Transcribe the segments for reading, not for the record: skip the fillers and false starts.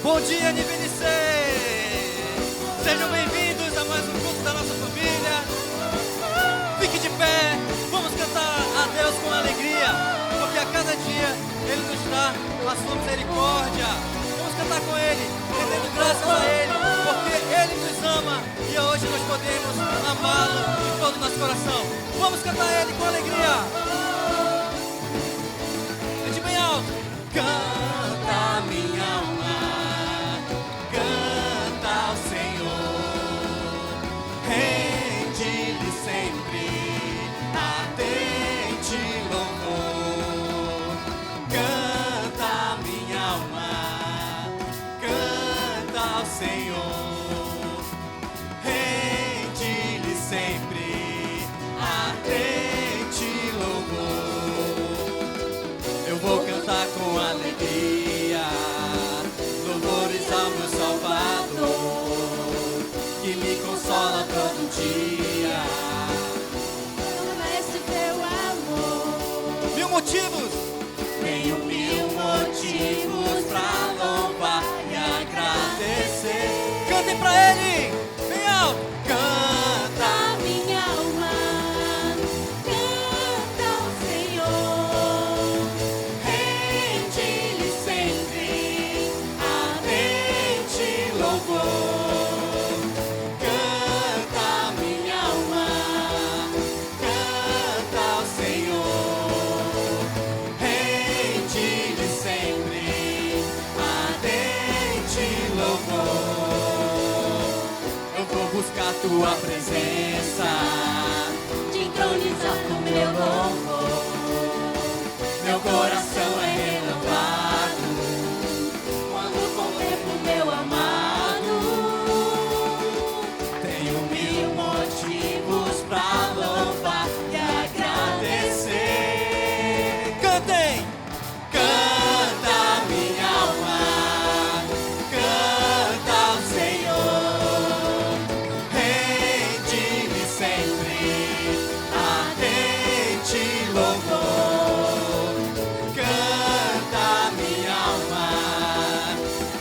Bom dia, NBNC! Sejam bem-vindos a mais um culto da nossa família. Fique de pé, vamos cantar a Deus com alegria, porque a cada dia Ele nos dá a sua misericórdia. Vamos cantar com Ele, rendendo graças a Ele, porque Ele nos ama e hoje nós podemos amá-lo de todo o nosso coração. Vamos cantar a Ele com alegria. Cante bem alto. Canta minha alma, canta ao Senhor, rende-lhe sempre ardente louvor. Canta minha alma, canta ao Senhor, rende-lhe sempre ardente louvor. Eu vou cantar com alegria louvores ao meu Salvador, que me consola todo dia. Promete teu amor. 1000 motivos. Tenho 1000 motivos pra louvar e agradecer. Cantem pra Ele, bem alto. Canta. Minha alma, canta ao Senhor, Rende-lhe sempre ardente louvor. Canta minha alma, canta ao Senhor, rende-lhe sempre ardente louvor. Eu vou buscar tua presença, te entronizar com meu louvor. meu coração é renovado Quando contemplo meu amado, tenho 1000 motivos pra louvar e agradecer. Cantem! Canta minha alma, canta ao Senhor, rende-lhe sempre ardente louvor. Canta minha alma,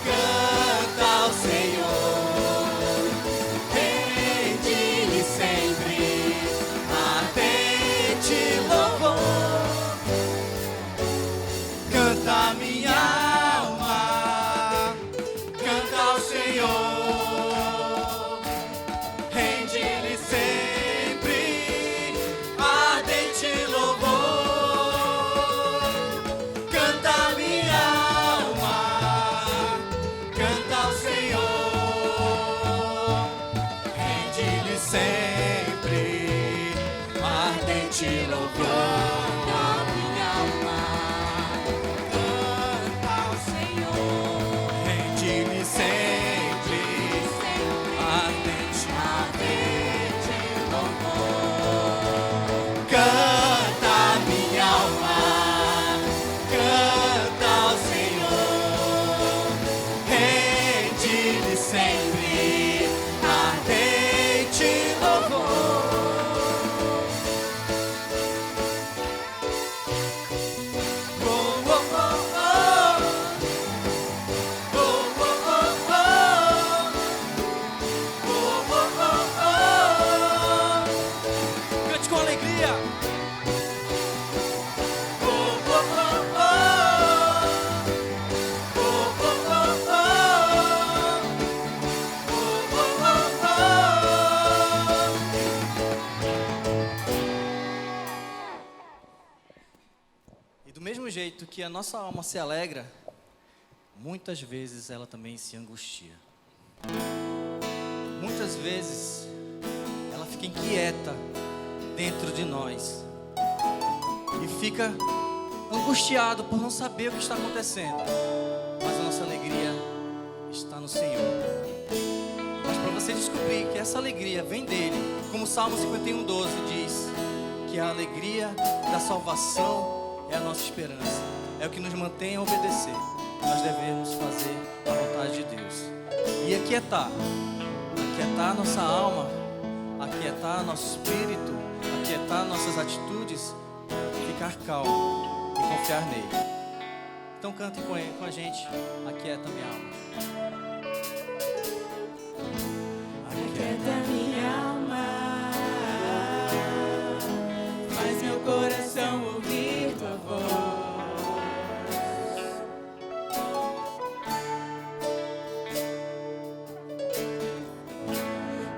canta ao Senhor, rende-lhe sempre ardente louvor. Canta minha alma, canta ao Senhor, rende-lhe sempre ardente louvor. Canta minha alma, canta ao Senhor, rende-lhe sempre ardente louvor. Minha alma, canta ao Senhor, rende-lhe sempre ardente louvor. Canta minha alma, canta ao Senhor, rende-lhe sempre ardente louvor. Oh, oh, oh, oh. Oh, oh, oh, oh. Oh, oh, oh, oh. Cante com alegria. Oh, oh, oh, oh. Oh, oh, oh, oh. Oh, oh, oh. E do mesmo jeito que a nossa alma se alegra, muitas vezes ela também se angustia. Muitas vezes ela fica inquieta dentro de nós e fica angustiado por não saber o que está acontecendo. Mas a nossa alegria está no Senhor. Mas para você descobrir que essa alegria vem dele, como o Salmo 51:12 diz, que a alegria da salvação é a nossa esperança, é o que nos mantém a obedecer. Nós devemos fazer a vontade de Deus e aquietar a nossa alma, aquietar nosso espírito, aquietar nossas atitudes, ficar calmo e confiar nele. Então cante com a gente, Aquieta Minha Alma. Aquieta minha alma, faz meu coração ouvir tua voz.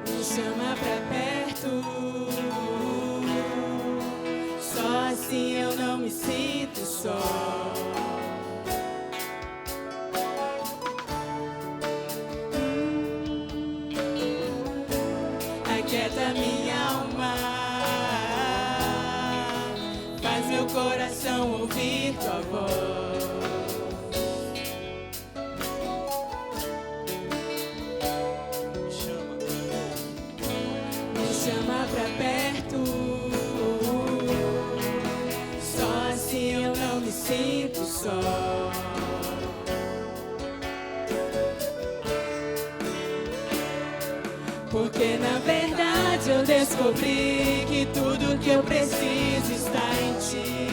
Me chama pra perto, só assim eu não me sinto só. Aquieta minha alma, faz meu coração ouvir tua voz. Me chama pra perto, só assim eu não me sinto só. Porque na verdade eu descobri que tudo que eu preciso está em ti.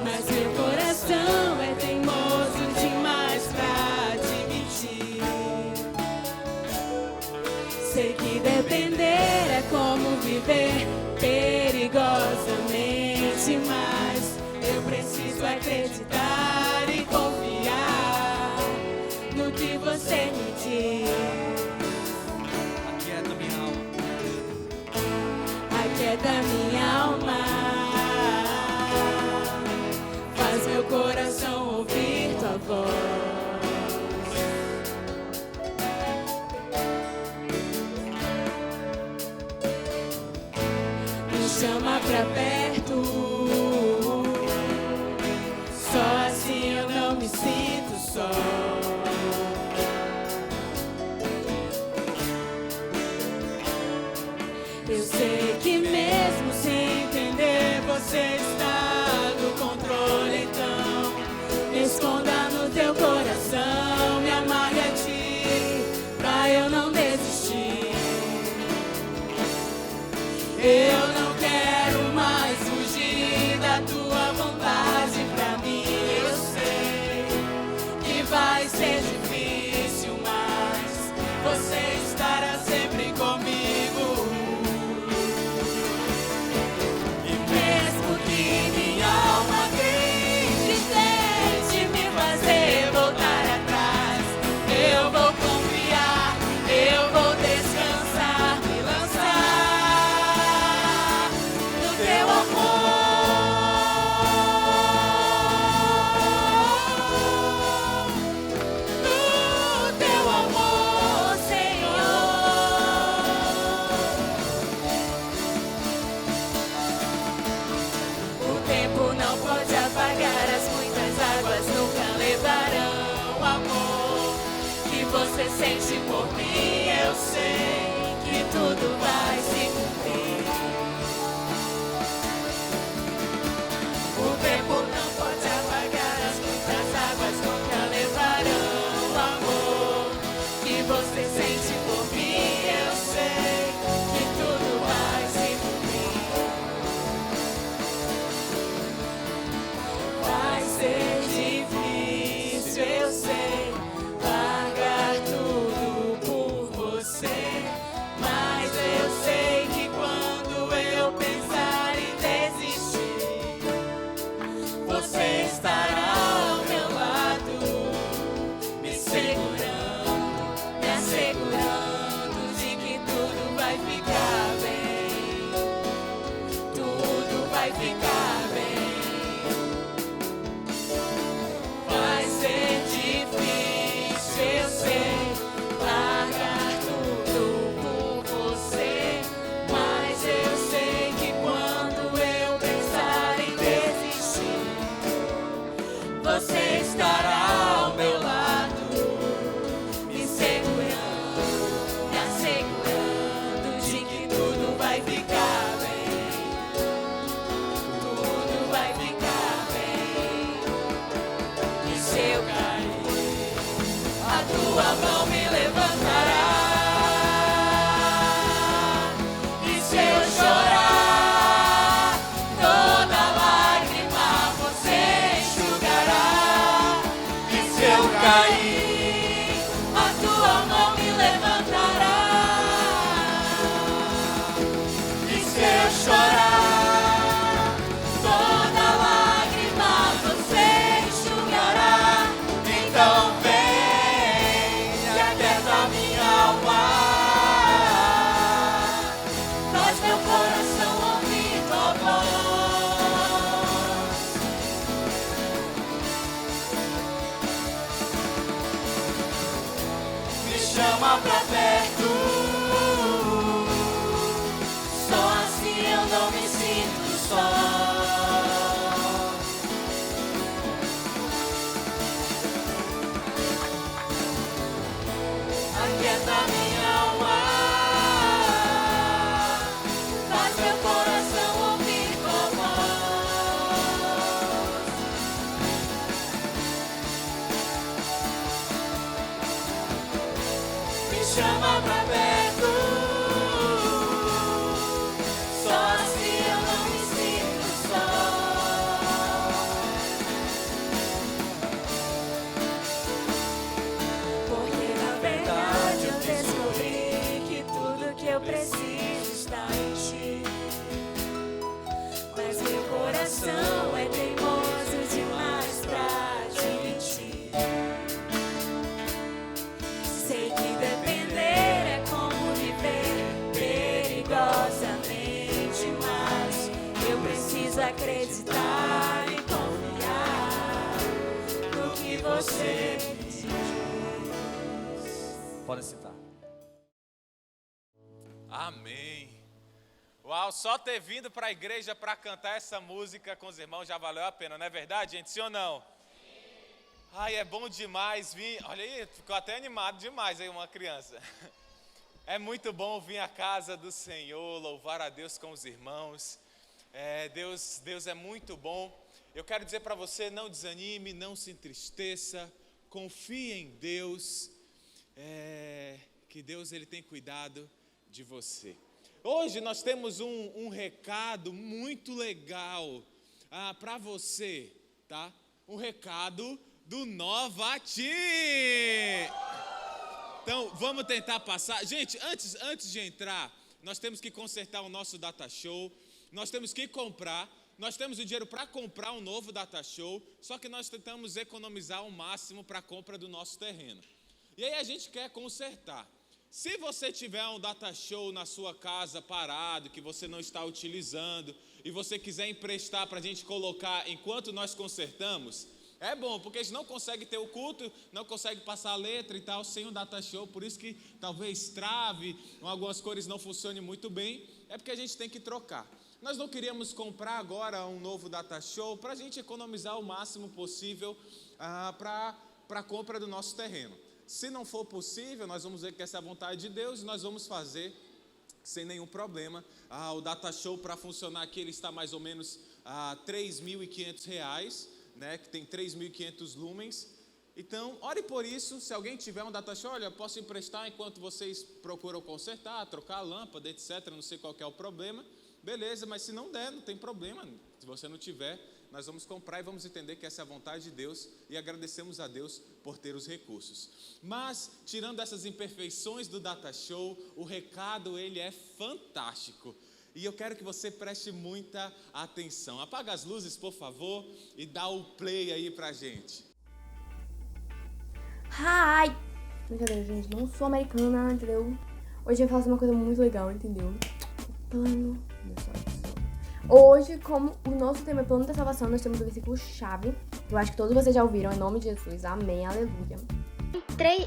Mas meu coração é teimoso demais pra admitir. Sei que depender é como viver perigosamente, mas eu preciso acreditar e confiar no que você me diz. Aquieta minha alma, faz meu coração ouvir tua voz. Me chama pra perto, só assim eu não me sinto só. Eu sei que mesmo sem entender você está no controle, então me esconda no teu coração, me amarre a ti, pra eu não desistir. Eu não quero mais fugir da tua vontade pra mim. Eu sei que vai ser difícil, mas você estará sempre comigo. Você sente por mim, eu sei que tudo vai se cumprir. O tempo não pode apagar as muitas águas, nunca levarão o amor que você sente por mim, eu sei que tudo vai se cumprir. Vai ser difícil, eu sei. Mas eu sei que quando eu pensar em desistir, você estará ao meu lado, me segurando, me assegurando de que tudo vai ficar bem, tudo vai ficar bem. Vai ser difícil, eu sei. Você estará ao meu lado, me segurando, me assegurando de que tudo vai ficar bem, tudo vai ficar bem. E se eu cair, a tua mão me levantará. E se eu chorar, toda lágrima você enxugará. cair, a tua mão me levantará. E se eu chorar, toda lágrima você enxugará. Então vem e aquieta minha alma, faz meu coração ouvir tua voz. Me chama pra perto, só assim eu não me sinto só. Aquieta minha alma, faz meu coração ouvir tua voz. Me chama pra perto, só assim eu não me sinto só. Porque na verdade eu descobri que tudo que eu preciso está em ti. Mas meu coração é teimoso demais pra admitir. Sei que depender é como viver perigosamente, mas eu preciso acreditar e confiar no que você me diz. Podem sentar. Amém. Uau, só ter vindo para a igreja para cantar essa música com os irmãos já valeu a pena, não é verdade, gente? Sim ou não? Ai, é bom demais vir. Olha aí, ficou até animado demais aí uma criança. É muito bom vir à casa do Senhor, louvar a Deus com os irmãos. Deus é muito bom. Eu quero dizer para você, não desanime, não se entristeça, confie em Deus, que Deus ele tem cuidado de você. Hoje nós temos um recado muito legal para você, tá? Um recado do Nova Team. Então, vamos tentar passar. Gente, antes de entrar, nós temos que consertar o nosso data show. Nós temos que comprar. Nós temos o dinheiro para comprar um novo data show. Só que nós tentamos economizar ao máximo para a compra do nosso terreno. E aí a gente quer consertar. Se você tiver um data show na sua casa parado, que você não está utilizando, e você quiser emprestar para a gente colocar enquanto nós consertamos, é bom, porque a gente não consegue ter o culto, não consegue passar a letra e tal, sem o data show, por isso que talvez trave, algumas cores não funcionem muito bem, é porque a gente tem que trocar. Nós não queríamos comprar agora um novo data show, para a gente economizar o máximo possível para a compra do nosso terreno. Se não for possível, nós vamos ver que essa é a vontade de Deus e nós vamos fazer sem nenhum problema. O data show para funcionar aqui, ele está mais ou menos a R$3.500, né, que tem 3.500 lumens. Então, ore por isso. Se alguém tiver um data show, olha, eu posso emprestar enquanto vocês procuram consertar, trocar a lâmpada, etc. Não sei qual que é o problema. Beleza, mas se não der, não tem problema. Se você não tiver, nós vamos comprar e vamos entender que essa é a vontade de Deus e agradecemos a Deus por ter os recursos. Mas, tirando essas imperfeições do data show, o recado, ele é fantástico. E eu quero que você preste muita atenção. Apaga as luzes, por favor, e dá o play aí pra gente. Hi! Brincadeira, gente, não sou americana, entendeu? Hoje eu vou fazer uma coisa muito legal, entendeu? Plano da salvação. Hoje, como o nosso tema é plano da salvação, nós temos o versículo-chave. Eu acho que todos vocês já ouviram, em nome de Jesus. Amém, aleluia.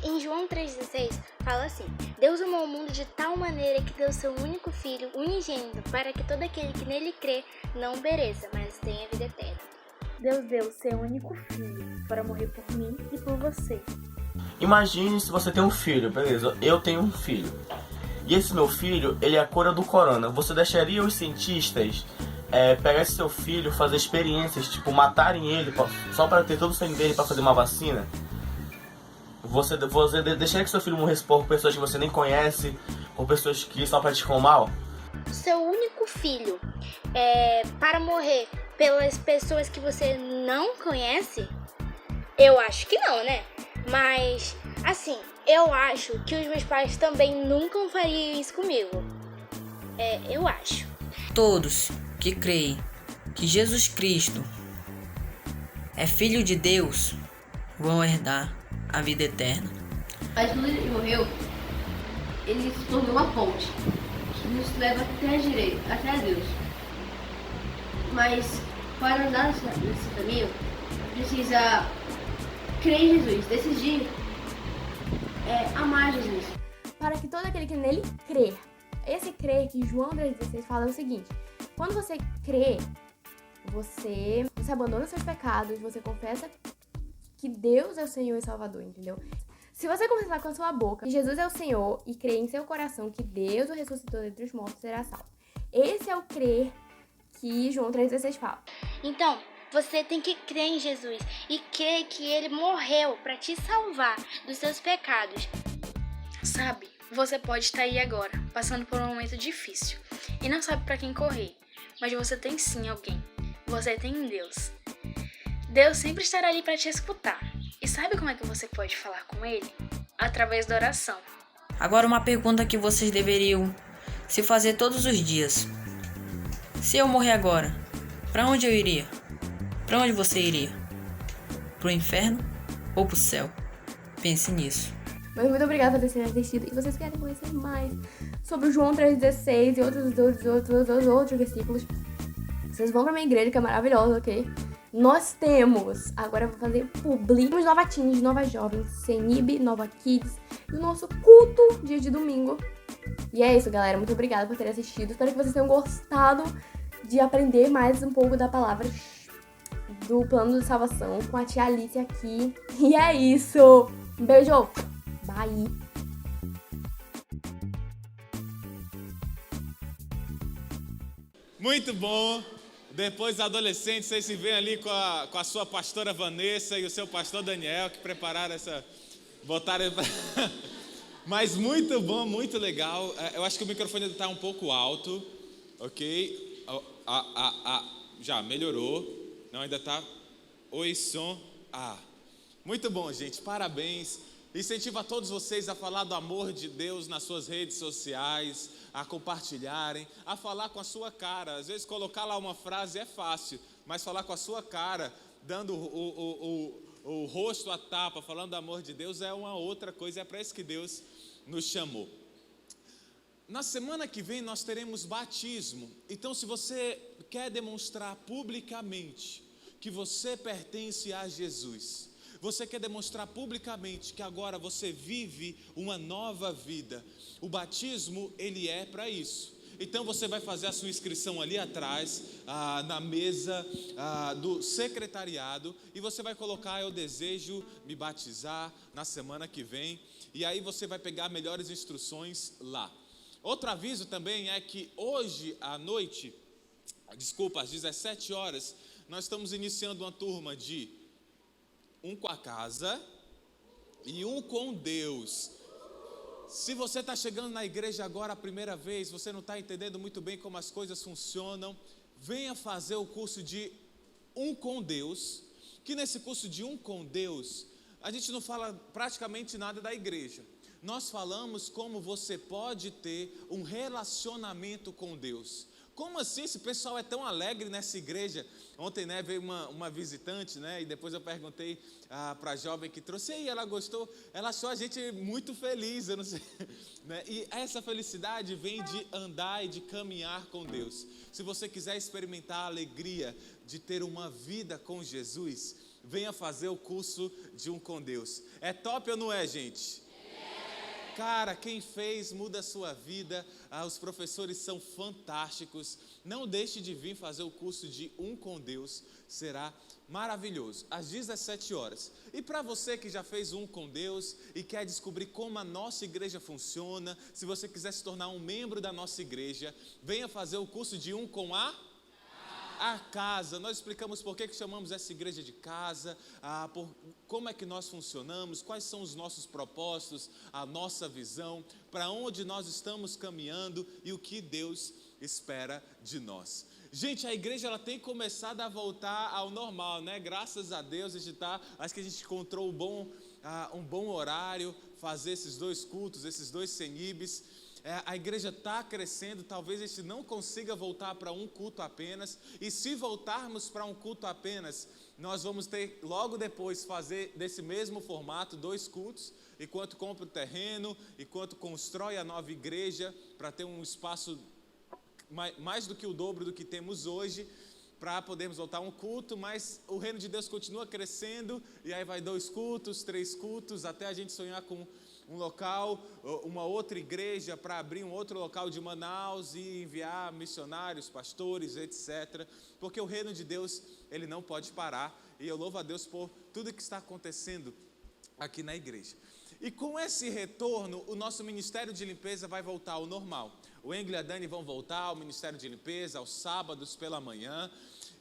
Em João 3,16 fala assim: Deus amou o mundo de tal maneira que deu seu único filho, unigênito, para que todo aquele que nele crê não pereça, mas tenha vida eterna. Deus deu seu único filho para morrer por mim e por você. Imagine se você tem um filho, beleza? Eu tenho um filho. E esse meu filho, ele é a cura do corona. Você deixaria os cientistas pegar esse seu filho, fazer experiências, tipo, matarem ele só para ter todo o sangue dele para fazer uma vacina? Você deixaria que seu filho morresse por pessoas que você nem conhece, por pessoas que só praticam mal? Seu único filho para morrer pelas pessoas que você não conhece? Eu acho que não, né? Mas, assim, eu acho que os meus pais também nunca fariam isso comigo. Eu acho. Todos que creem que Jesus Cristo é Filho de Deus vão herdar a vida eterna. Mas quando ele morreu, ele se tornou uma ponte que nos leva até a Deus. Mas para andar nesse caminho, precisa crer em Jesus, decidir amar Jesus. Para que todo aquele que nele crer. Esse crer que João 3,16 fala é o seguinte: quando você crê, você abandona os seus pecados, você confessa que Deus é o Senhor e Salvador, entendeu? Se você confessar com a sua boca que Jesus é o Senhor e crer em seu coração que Deus o ressuscitou dentre os mortos, será salvo. Esse é o crer que João 3,16 fala. Então, você tem que crer em Jesus e crer que ele morreu para te salvar dos seus pecados. Sabe, você pode estar aí agora, passando por um momento difícil e não sabe para quem correr, mas você tem sim alguém. Você tem Deus. Deus sempre estará ali para te escutar. E sabe como é que você pode falar com Ele? Através da oração. Agora uma pergunta que vocês deveriam se fazer todos os dias. Se eu morrer agora, para onde eu iria? Para onde você iria? Pro inferno ou pro céu? Pense nisso. Mas muito obrigada por terem assistido. E vocês querem conhecer mais sobre o João 3,16 e outros versículos, vocês vão pra minha igreja, que é maravilhosa, ok? Nós temos, agora eu vou fazer publi, temos Nova Teens, Nova Jovens, Senib, Nova Kids e o nosso culto dia de domingo. E é isso, galera. Muito obrigada por terem assistido. Espero que vocês tenham gostado de aprender mais um pouco da palavra do plano de salvação com a tia Alice aqui. E é isso. Um beijo. Bye. Muito bom. Depois, adolescentes, vocês se veem ali com a sua pastora Vanessa e o seu pastor Daniel, que prepararam botaram... Mas muito bom, muito legal. Eu acho que o microfone está um pouco alto, ok? Já melhorou. Não, ainda está... Oi, som. Muito bom, gente. Parabéns. Incentivo a todos vocês a falar do amor de Deus nas suas redes sociais, a compartilharem, a falar com a sua cara. Às vezes colocar lá uma frase é fácil, mas falar com a sua cara, dando o rosto à tapa, falando do amor de Deus é uma outra coisa, é para isso que Deus nos chamou. Na semana que vem nós teremos batismo, então se você quer demonstrar publicamente que você pertence a Jesus, você quer demonstrar publicamente que agora você vive uma nova vida, o batismo, ele é para isso. Então você vai fazer a sua inscrição ali atrás, na mesa do secretariado, e você vai colocar: eu desejo me batizar na semana que vem, e aí você vai pegar melhores instruções lá. Outro aviso também é que hoje à noite, às 17 horas, nós estamos iniciando uma turma de um com a casa e um com Deus. Se você está chegando na igreja agora a primeira vez, você não está entendendo muito bem como as coisas funcionam, venha fazer o curso de um com Deus, que nesse curso de um com Deus, a gente não fala praticamente nada da igreja. Nós falamos como você pode ter um relacionamento com Deus. Como assim? Esse pessoal é tão alegre nessa igreja. Ontem, né, veio uma visitante, né, e depois eu perguntei para a jovem que trouxe, e aí, ela gostou? Ela achou a gente muito feliz, eu não sei, né? E essa felicidade vem de andar e de caminhar com Deus. Se você quiser experimentar a alegria de ter uma vida com Jesus, venha fazer o curso de um com Deus. É top ou não é, gente? Cara, quem fez muda a sua vida, os professores são fantásticos. Não deixe de vir fazer o curso de um com Deus, será maravilhoso, às 17 horas. E para você que já fez um com Deus e quer descobrir como a nossa igreja funciona, se você quiser se tornar um membro da nossa igreja, venha fazer o curso de um com a casa. Nós explicamos por que chamamos essa igreja de casa, como é que nós funcionamos, quais são os nossos propósitos, a nossa visão, para onde nós estamos caminhando e o que Deus espera de nós. Gente, a igreja ela tem começado a voltar ao normal, né? Graças a Deus, acho que a gente encontrou um bom horário, fazer esses 2 cultos, esses 2 CENIBs. A igreja está crescendo, talvez a gente não consiga voltar para um culto apenas, e se voltarmos para um culto apenas, nós vamos ter logo depois fazer desse mesmo formato 2 cultos, enquanto compra o terreno, enquanto constrói a nova igreja, para ter um espaço mais do que o dobro do que temos hoje, para podermos voltar a um culto, mas o reino de Deus continua crescendo, e aí vai 2 cultos, 3 cultos, até a gente sonhar com um local, uma outra igreja, para abrir um outro local de Manaus e enviar missionários, pastores, etc. Porque o reino de Deus, ele não pode parar, e eu louvo a Deus por tudo que está acontecendo aqui na igreja. E com esse retorno, o nosso ministério de limpeza vai voltar ao normal. O Engel e a Dani vão voltar ao ministério de limpeza aos sábados pela manhã,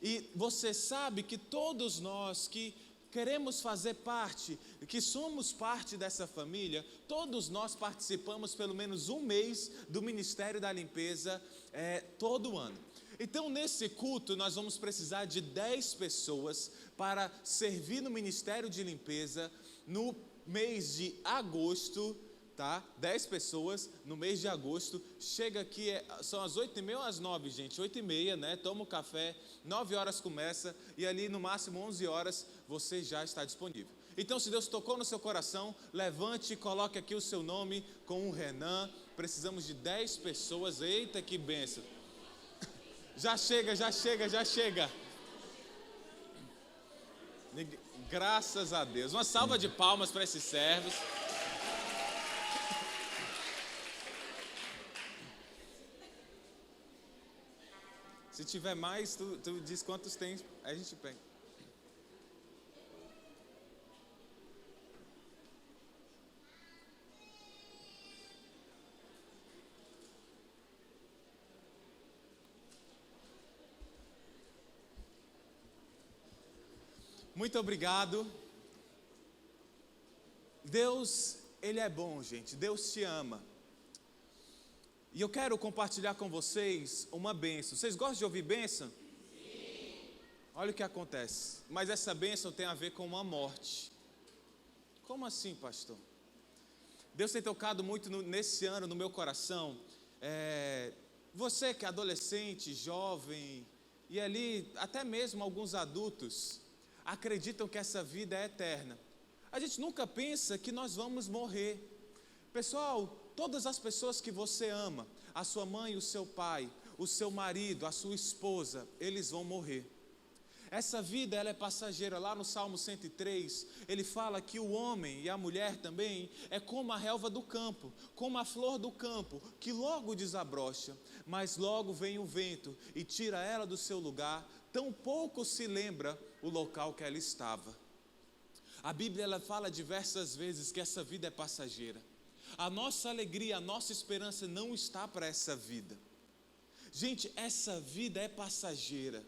e você sabe que todos nós que queremos fazer parte, que somos parte dessa família, todos nós participamos pelo menos um mês do Ministério da Limpeza todo ano. Então, nesse culto, nós vamos precisar de 10 pessoas para servir no Ministério de Limpeza no mês de agosto, tá? 10 pessoas no mês de agosto. Chega aqui, são as 8h30 ou às 9, gente? 8h30, né? Toma o café, 9 horas começa, e ali no máximo 11 horas você já está disponível. Então, se Deus tocou no seu coração, levante e coloque aqui o seu nome com o Renan. Precisamos de 10 pessoas. Eita, que bênção! Já chega, já chega, já chega. Graças a Deus. Uma salva de palmas para esses servos. Se tiver mais, tu diz quantos tem, a gente pega. Muito obrigado. Deus, Ele é bom, gente. Deus te ama. E eu quero compartilhar com vocês uma bênção. Vocês gostam de ouvir bênção? Sim. Olha o que acontece. Mas essa bênção tem a ver com uma morte. Como assim, pastor? Deus tem tocado muito nesse ano no meu coração. Você que é adolescente, jovem, e ali até mesmo alguns adultos acreditam que essa vida é eterna. A gente nunca pensa que nós vamos morrer. Pessoal, todas as pessoas que você ama, a sua mãe, o seu pai, o seu marido, a sua esposa, eles vão morrer. Essa vida, ela é passageira. Lá no Salmo 103, ele fala que o homem e a mulher também é como a relva do campo, como a flor do campo, que logo desabrocha, mas logo vem o vento e tira ela do seu lugar, tão pouco se lembra o local que ela estava. A Bíblia, ela fala diversas vezes que essa vida é passageira. A nossa alegria, a nossa esperança não está para essa vida. Gente, essa vida é passageira.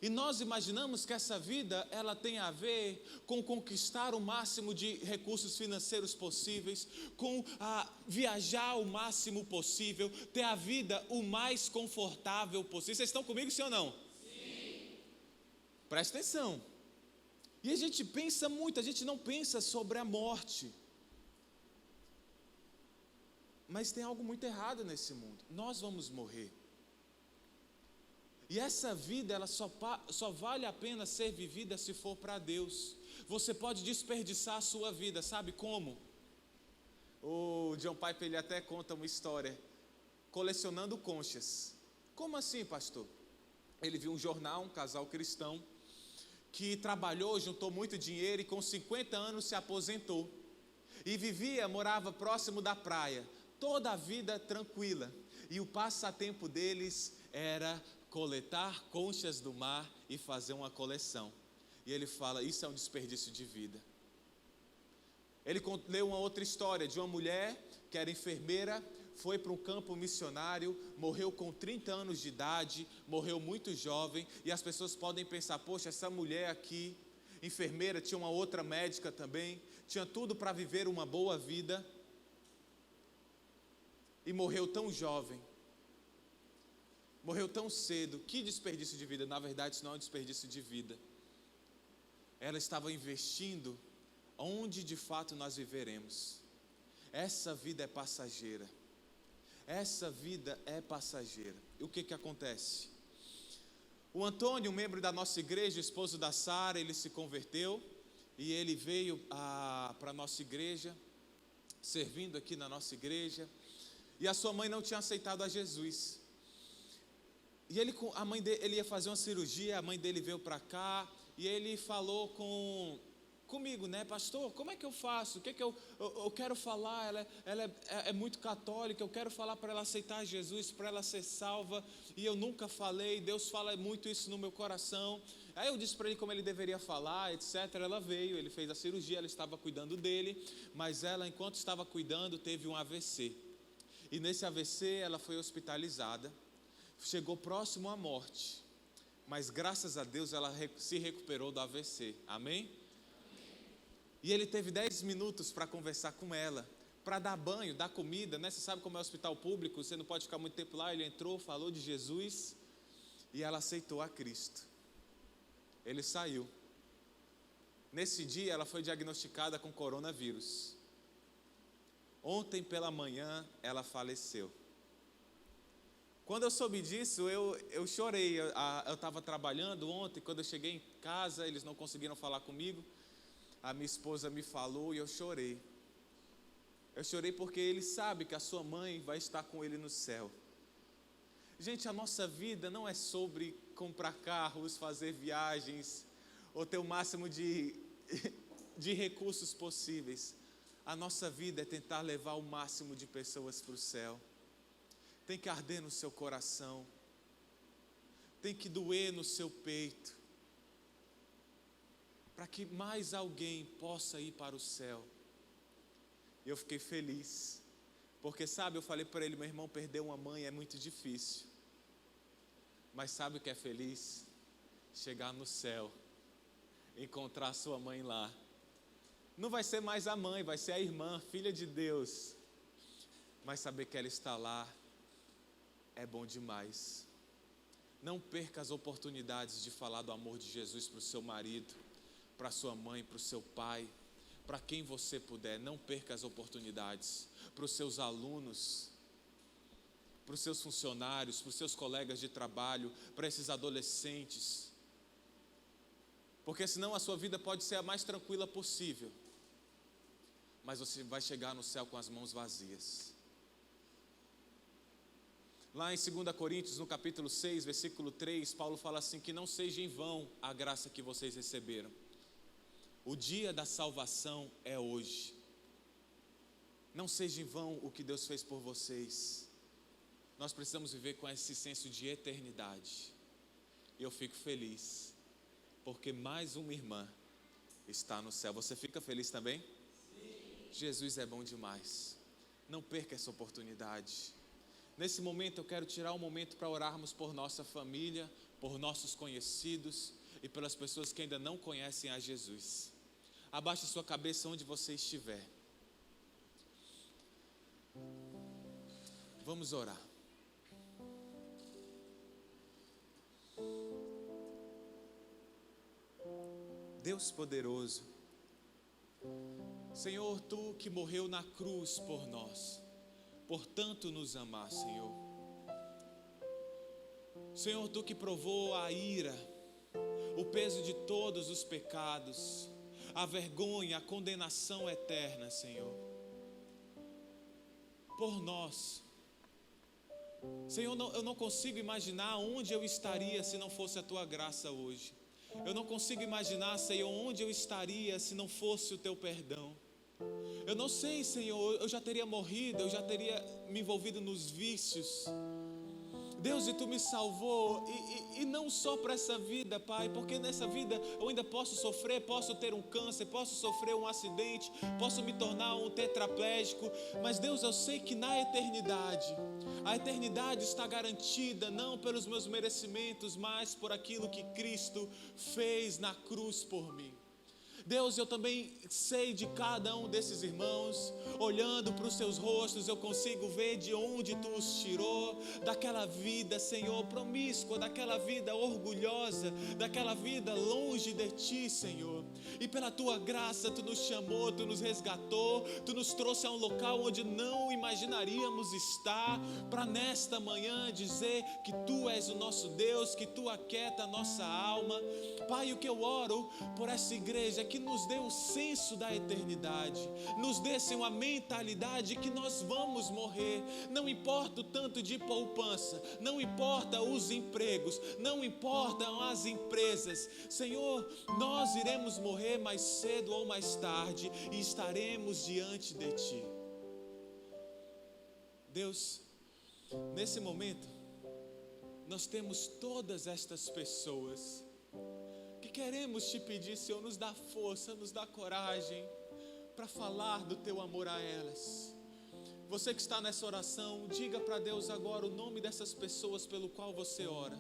E nós imaginamos que essa vida, ela tem a ver com conquistar o máximo de recursos financeiros possíveis, com viajar o máximo possível, ter a vida o mais confortável possível. Vocês estão comigo, sim ou não? Sim. Presta atenção. E a gente pensa muito, a gente não pensa sobre a morte. Mas tem algo muito errado nesse mundo. Nós vamos morrer. E essa vida, ela só vale a pena ser vivida se for para Deus. Você pode desperdiçar a sua vida, sabe como? O John Piper, ele até conta uma história, colecionando conchas. Como assim, pastor? Ele viu um jornal, um casal cristão, que trabalhou, juntou muito dinheiro e com 50 anos se aposentou. E morava próximo da praia, toda a vida tranquila. E o passatempo deles era coletar conchas do mar e fazer uma coleção. E ele fala, isso é um desperdício de vida. Ele leu uma outra história de uma mulher que era enfermeira, foi para um campo missionário, morreu com 30 anos de idade, morreu muito jovem, e as pessoas podem pensar, poxa, essa mulher aqui, enfermeira, tinha uma outra médica também, tinha tudo para viver uma boa vida, e morreu tão jovem. Morreu tão cedo, que desperdício de vida. Na verdade, isso não é um desperdício de vida. Ela estava investindo onde de fato nós viveremos. Essa vida é passageira. Essa vida é passageira. E o que acontece? O Antônio, um membro da nossa igreja, esposo da Sara, ele se converteu e ele veio para a nossa igreja, servindo aqui na nossa igreja, e a sua mãe não tinha aceitado a Jesus. E a mãe dele, ele ia fazer uma cirurgia, a mãe dele veio para cá, e ele falou comigo, né, pastor, como é que eu faço? O que eu quero falar? Ela é muito católica, eu quero falar para ela aceitar Jesus, para ela ser salva, e eu nunca falei, Deus fala muito isso no meu coração. Aí eu disse para ele como ele deveria falar, etc. Ela veio, ele fez a cirurgia, ela estava cuidando dele, mas ela, enquanto estava cuidando, teve um AVC. E nesse AVC ela foi hospitalizada, chegou próximo à morte, mas graças a Deus ela se recuperou do AVC, amém? E ele teve 10 minutos para conversar com ela, para dar banho, dar comida, né? Você sabe como é hospital público, você não pode ficar muito tempo lá. Ele entrou, falou de Jesus, e ela aceitou a Cristo. Ele saiu. Nesse dia ela foi diagnosticada com coronavírus. Ontem pela manhã ela faleceu. Quando eu soube disso, eu chorei. Eu estava trabalhando ontem, quando eu cheguei em casa, eles não conseguiram falar comigo. A minha esposa me falou e eu chorei. Eu chorei porque ele sabe que a sua mãe vai estar com ele no céu. Gente, a nossa vida não é sobre comprar carros, fazer viagens, ou ter o máximo de recursos possíveis. A nossa vida é tentar levar o máximo de pessoas para o céu. Tem que arder no seu coração, tem que doer no seu peito, para que mais alguém possa ir para o céu. E eu fiquei feliz, porque sabe, eu falei para ele, meu irmão, perder uma mãe é muito difícil, mas sabe o que é feliz? Chegar no céu, encontrar a sua mãe lá. Não vai ser mais a mãe, vai ser a irmã, filha de Deus, mas saber que ela está lá é bom demais. Não perca as oportunidades de falar do amor de Jesus para o seu marido, para a sua mãe, para o seu pai, para quem você puder. Não perca as oportunidades para os seus alunos, para os seus funcionários, para os seus colegas de trabalho, para esses adolescentes, porque senão a sua vida pode ser a mais tranquila possível, mas você vai chegar no céu com as mãos vazias. Lá em 2 Coríntios, no capítulo 6, versículo 3, Paulo fala assim, que não seja em vão a graça que vocês receberam. O dia da salvação é hoje. Não seja em vão o que Deus fez por vocês. Nós precisamos viver com esse senso de eternidade. E eu fico feliz, porque mais uma irmã está no céu. Você fica feliz também? Sim. Jesus é bom demais. Não perca essa oportunidade. Nesse momento eu quero tirar um momento para orarmos por nossa família, por nossos conhecidos e pelas pessoas que ainda não conhecem a Jesus. Abaixe sua cabeça onde você estiver. Vamos orar. Deus poderoso, Senhor, Tu que morreu na cruz por nós, por tanto nos amar, Senhor. Senhor, Tu que provou a ira, o peso de todos os pecados, a vergonha, a condenação eterna, Senhor, por nós. Senhor, eu não consigo imaginar onde eu estaria se não fosse a Tua graça hoje. Eu não consigo imaginar, Senhor, onde eu estaria se não fosse o Teu perdão. Eu não sei, Senhor, eu já teria morrido, eu já teria me envolvido nos vícios. Deus, e Tu me salvou, e não só para essa vida, Pai, porque nessa vida eu ainda posso sofrer, posso ter um câncer, posso sofrer um acidente, posso me tornar um tetraplégico, mas Deus, eu sei que na eternidade, a eternidade está garantida não pelos meus merecimentos, mas por aquilo que Cristo fez na cruz por mim. Deus, eu também sei de cada um desses irmãos, olhando para os seus rostos, eu consigo ver de onde Tu os tirou, daquela vida, Senhor, promíscua, daquela vida orgulhosa, daquela vida longe de Ti, Senhor. E pela tua graça, tu nos chamou, tu nos resgatou, tu nos trouxe a um local onde não imaginaríamos estar, para nesta manhã dizer que tu és o nosso Deus, que tu aquieta a nossa alma. Pai, o que eu oro por essa igreja é que nos dê o senso da eternidade, nos dê, Senhor, uma mentalidade que nós vamos morrer. Não importa o tanto de poupança, não importa os empregos, não importam as empresas, Senhor, nós iremos morrer mais cedo ou mais tarde e estaremos diante de Ti. Deus, nesse momento, nós temos todas estas pessoas que queremos Te pedir, Senhor, nos dá força, nos dá coragem para falar do Teu amor a elas. Você que está nessa oração, diga para Deus agora o nome dessas pessoas pelo qual você ora.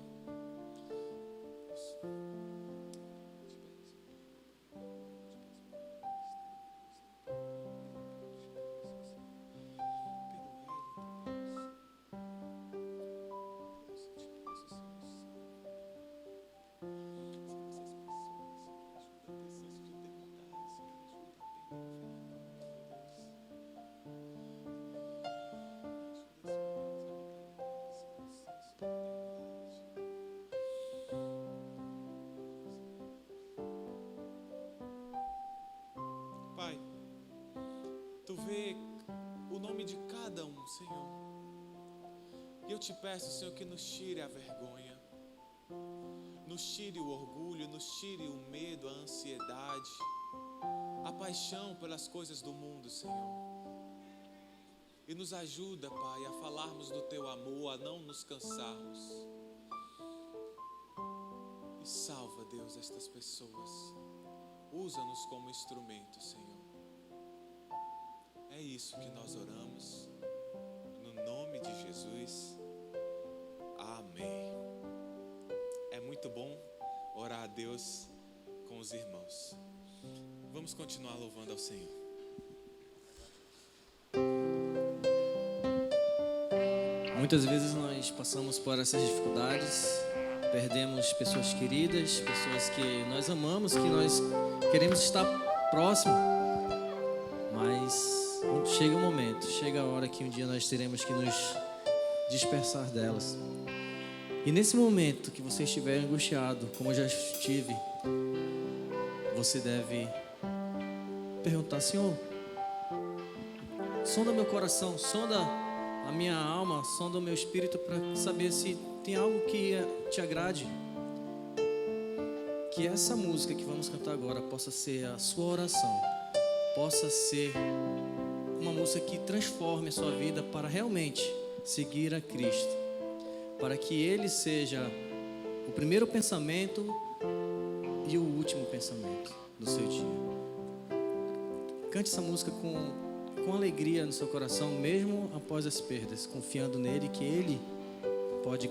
Pai, Tu vê o nome de cada um, Senhor. E eu Te peço, Senhor, que nos tire a vergonha, nos tire o orgulho, nos tire o medo, a ansiedade, a paixão pelas coisas do mundo, Senhor. E nos ajuda, Pai, a falarmos do Teu amor, a não nos cansarmos. E salva, Deus, estas pessoas. Usa-nos como instrumento, Senhor. É isso que nós oramos, no nome de Jesus. Amém. É muito bom orar a Deus com os irmãos. Vamos continuar louvando ao Senhor. Muitas vezes nós passamos por essas dificuldades, perdemos pessoas queridas, pessoas que nós amamos, que nós queremos estar próximo, mas chega um momento, chega a hora que um dia nós teremos que nos dispersar delas. E nesse momento que você estiver angustiado, como eu já estive, você deve perguntar: Senhor, sonda meu coração, sonda a minha alma, sonda o meu espírito, para saber se tem algo que Te agrade. Que essa música que vamos cantar agora possa ser a sua oração, possa ser uma música que transforme a sua vida para realmente seguir a Cristo, para que Ele seja o primeiro pensamento e o último pensamento do seu dia. Cante essa música com alegria no seu coração, mesmo após as perdas, confiando nele, que Ele pode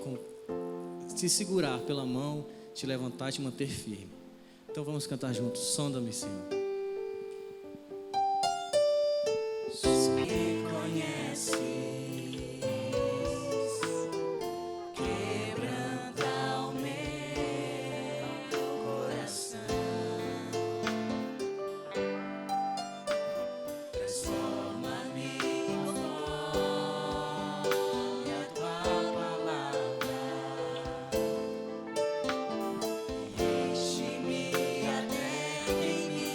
te segurar pela mão, te levantar e te manter firme. Então vamos cantar juntos: sonda-me, Senhor. Me conheces, quebranta o meu coração, transforma-me conforme a Tua palavra, enche-me até que me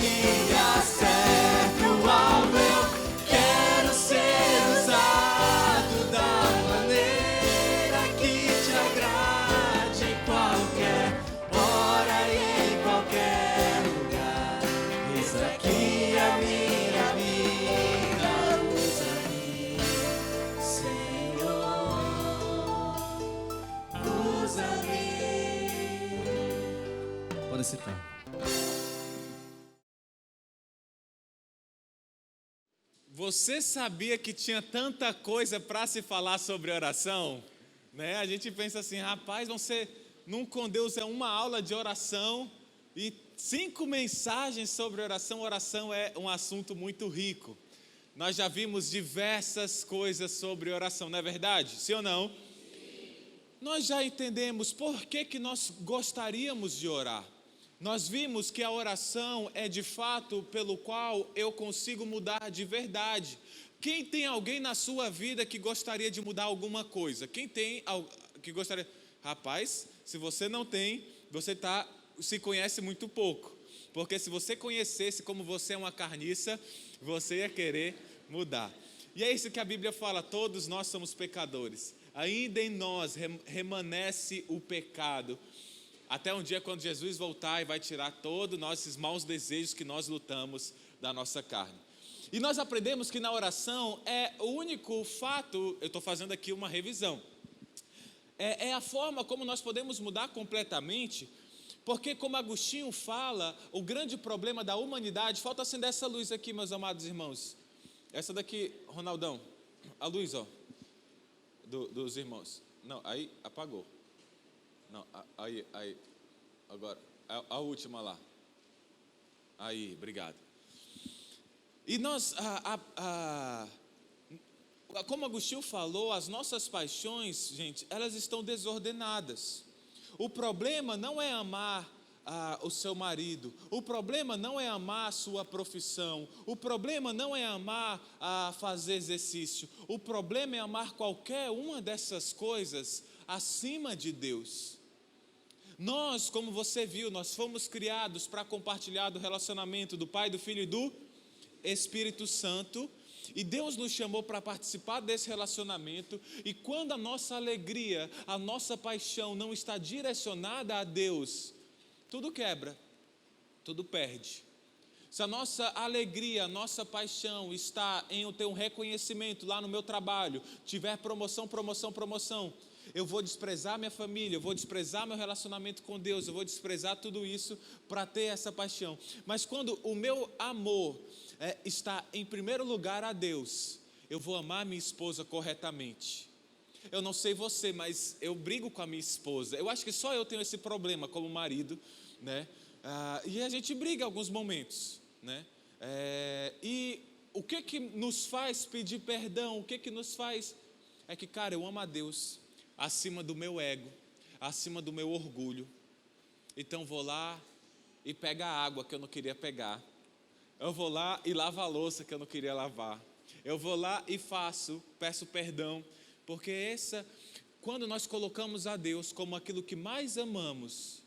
me acerto ao meu. Quero ser usado da maneira que te agrade em qualquer hora e em qualquer lugar. Eis aqui a minha vida, usa-me, Senhor, usa-me. Pode citar. Você sabia que tinha tanta coisa para se falar sobre oração? Né? A gente pensa assim, rapaz, você num Com Deus é uma aula de oração e 5 mensagens sobre oração. Oração é um assunto muito rico. Nós já vimos diversas coisas sobre oração, não é verdade? Sim ou não? Sim. Nós já entendemos por que nós gostaríamos de orar. Nós vimos que a oração é de fato pelo qual eu consigo mudar de verdade. Quem tem alguém na sua vida que gostaria de mudar alguma coisa? Quem tem que gostaria? Rapaz, se você não tem, você se conhece muito pouco. Porque se você conhecesse como você é uma carniça, você ia querer mudar. E é isso que a Bíblia fala, todos nós somos pecadores. Ainda em nós remanesce o pecado. Até um dia quando Jesus voltar e vai tirar todos esses maus desejos que nós lutamos da nossa carne. E nós aprendemos que na oração é o único fato, eu estou fazendo aqui uma revisão, é a forma como nós podemos mudar completamente, porque como Agostinho fala, o grande problema da humanidade, falta acender essa luz aqui, meus amados irmãos, essa daqui, Ronaldão, a luz, ó, dos irmãos, não, aí apagou. Não, aí, agora, a última lá. Aí, obrigado. E nós, como Agostinho falou, as nossas paixões, gente, elas estão desordenadas. O problema não é amar o seu marido, o problema não é amar a sua profissão, o problema não é amar fazer exercício, o problema é amar qualquer uma dessas coisas acima de Deus. Nós, como você viu, nós fomos criados para compartilhar do relacionamento do Pai, do Filho e do Espírito Santo, e Deus nos chamou para participar desse relacionamento, e quando a nossa alegria, a nossa paixão não está direcionada a Deus, tudo quebra, tudo perde. Se a nossa alegria, a nossa paixão está em eu ter um reconhecimento lá no meu trabalho, tiver promoção, eu vou desprezar minha família, eu vou desprezar meu relacionamento com Deus, eu vou desprezar tudo isso para ter essa paixão. Mas quando o meu amor está em primeiro lugar a Deus, eu vou amar minha esposa corretamente. Eu não sei você, mas eu brigo com a minha esposa. Eu acho que só eu tenho esse problema como marido, né? E a gente briga em alguns momentos, né? E o que nos faz pedir perdão? O que nos faz? É que, cara, eu amo a Deus acima do meu ego, acima do meu orgulho. Então vou lá e pego a água que eu não queria pegar. Eu vou lá e lavo a louça que eu não queria lavar. Eu vou lá e peço perdão, porque quando nós colocamos a Deus como aquilo que mais amamos,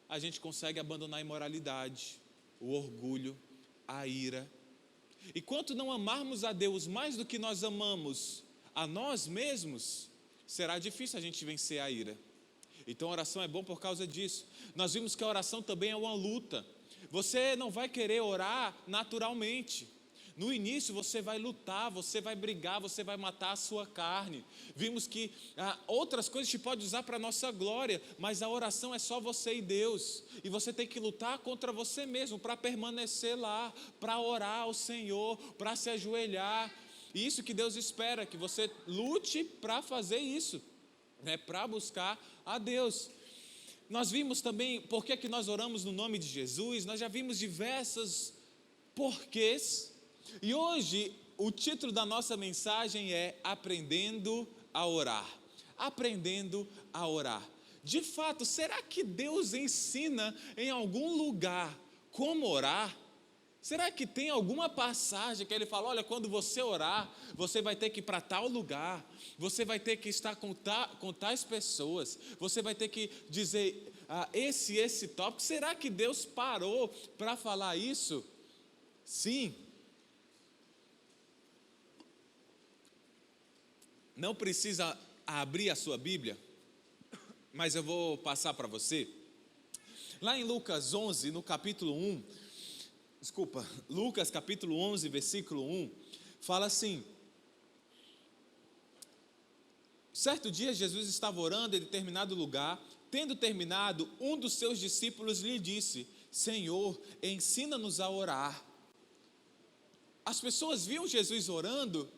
a gente consegue abandonar a imoralidade, o orgulho, a ira. E quanto não amarmos a Deus mais do que nós amamos a nós mesmos, será difícil a gente vencer a ira. Então a oração é bom por causa disso. Nós vimos que a oração também é uma luta. Você não vai querer orar naturalmente. No início você vai lutar, você vai brigar, você vai matar a sua carne. Vimos que outras coisas te pode usar para a nossa glória, mas a oração é só você e Deus. E você tem que lutar contra você mesmo para permanecer lá, para orar ao Senhor, para se ajoelhar. E isso que Deus espera, que você lute para fazer isso, né? Para buscar a Deus. Nós vimos também por que nós oramos no nome de Jesus, nós já vimos diversos porquês. E hoje o título da nossa mensagem é Aprendendo a Orar. Aprendendo a orar. De fato, será que Deus ensina em algum lugar como orar? Será que tem alguma passagem que ele fala, olha, quando você orar, você vai ter que ir para tal lugar, você vai ter que estar com tais pessoas, você vai ter que dizer esse tópico. Será que Deus parou para falar isso? Sim. Não precisa abrir a sua Bíblia, mas eu vou passar para você. Lá em Lucas 11, no capítulo 1, Lucas capítulo 11, versículo 1, fala assim: certo dia Jesus estava orando em determinado lugar. Tendo terminado, um dos seus discípulos lhe disse: Senhor, ensina-nos a orar. As pessoas viam Jesus orando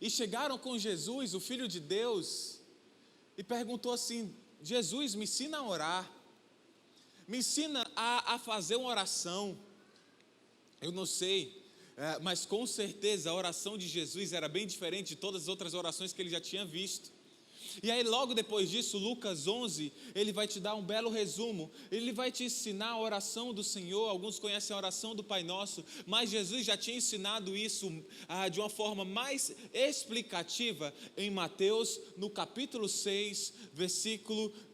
e chegaram com Jesus, o Filho de Deus, e perguntou assim: Jesus, me ensina a orar, me ensina a fazer uma oração. Eu não sei, mas com certeza a oração de Jesus era bem diferente de todas as outras orações que ele já tinha visto. E aí logo depois disso, Lucas 11, ele vai te dar um belo resumo. Ele vai te ensinar a oração do Senhor. Alguns conhecem a oração do Pai Nosso, mas Jesus já tinha ensinado isso de uma forma mais explicativa em Mateus, no capítulo 6,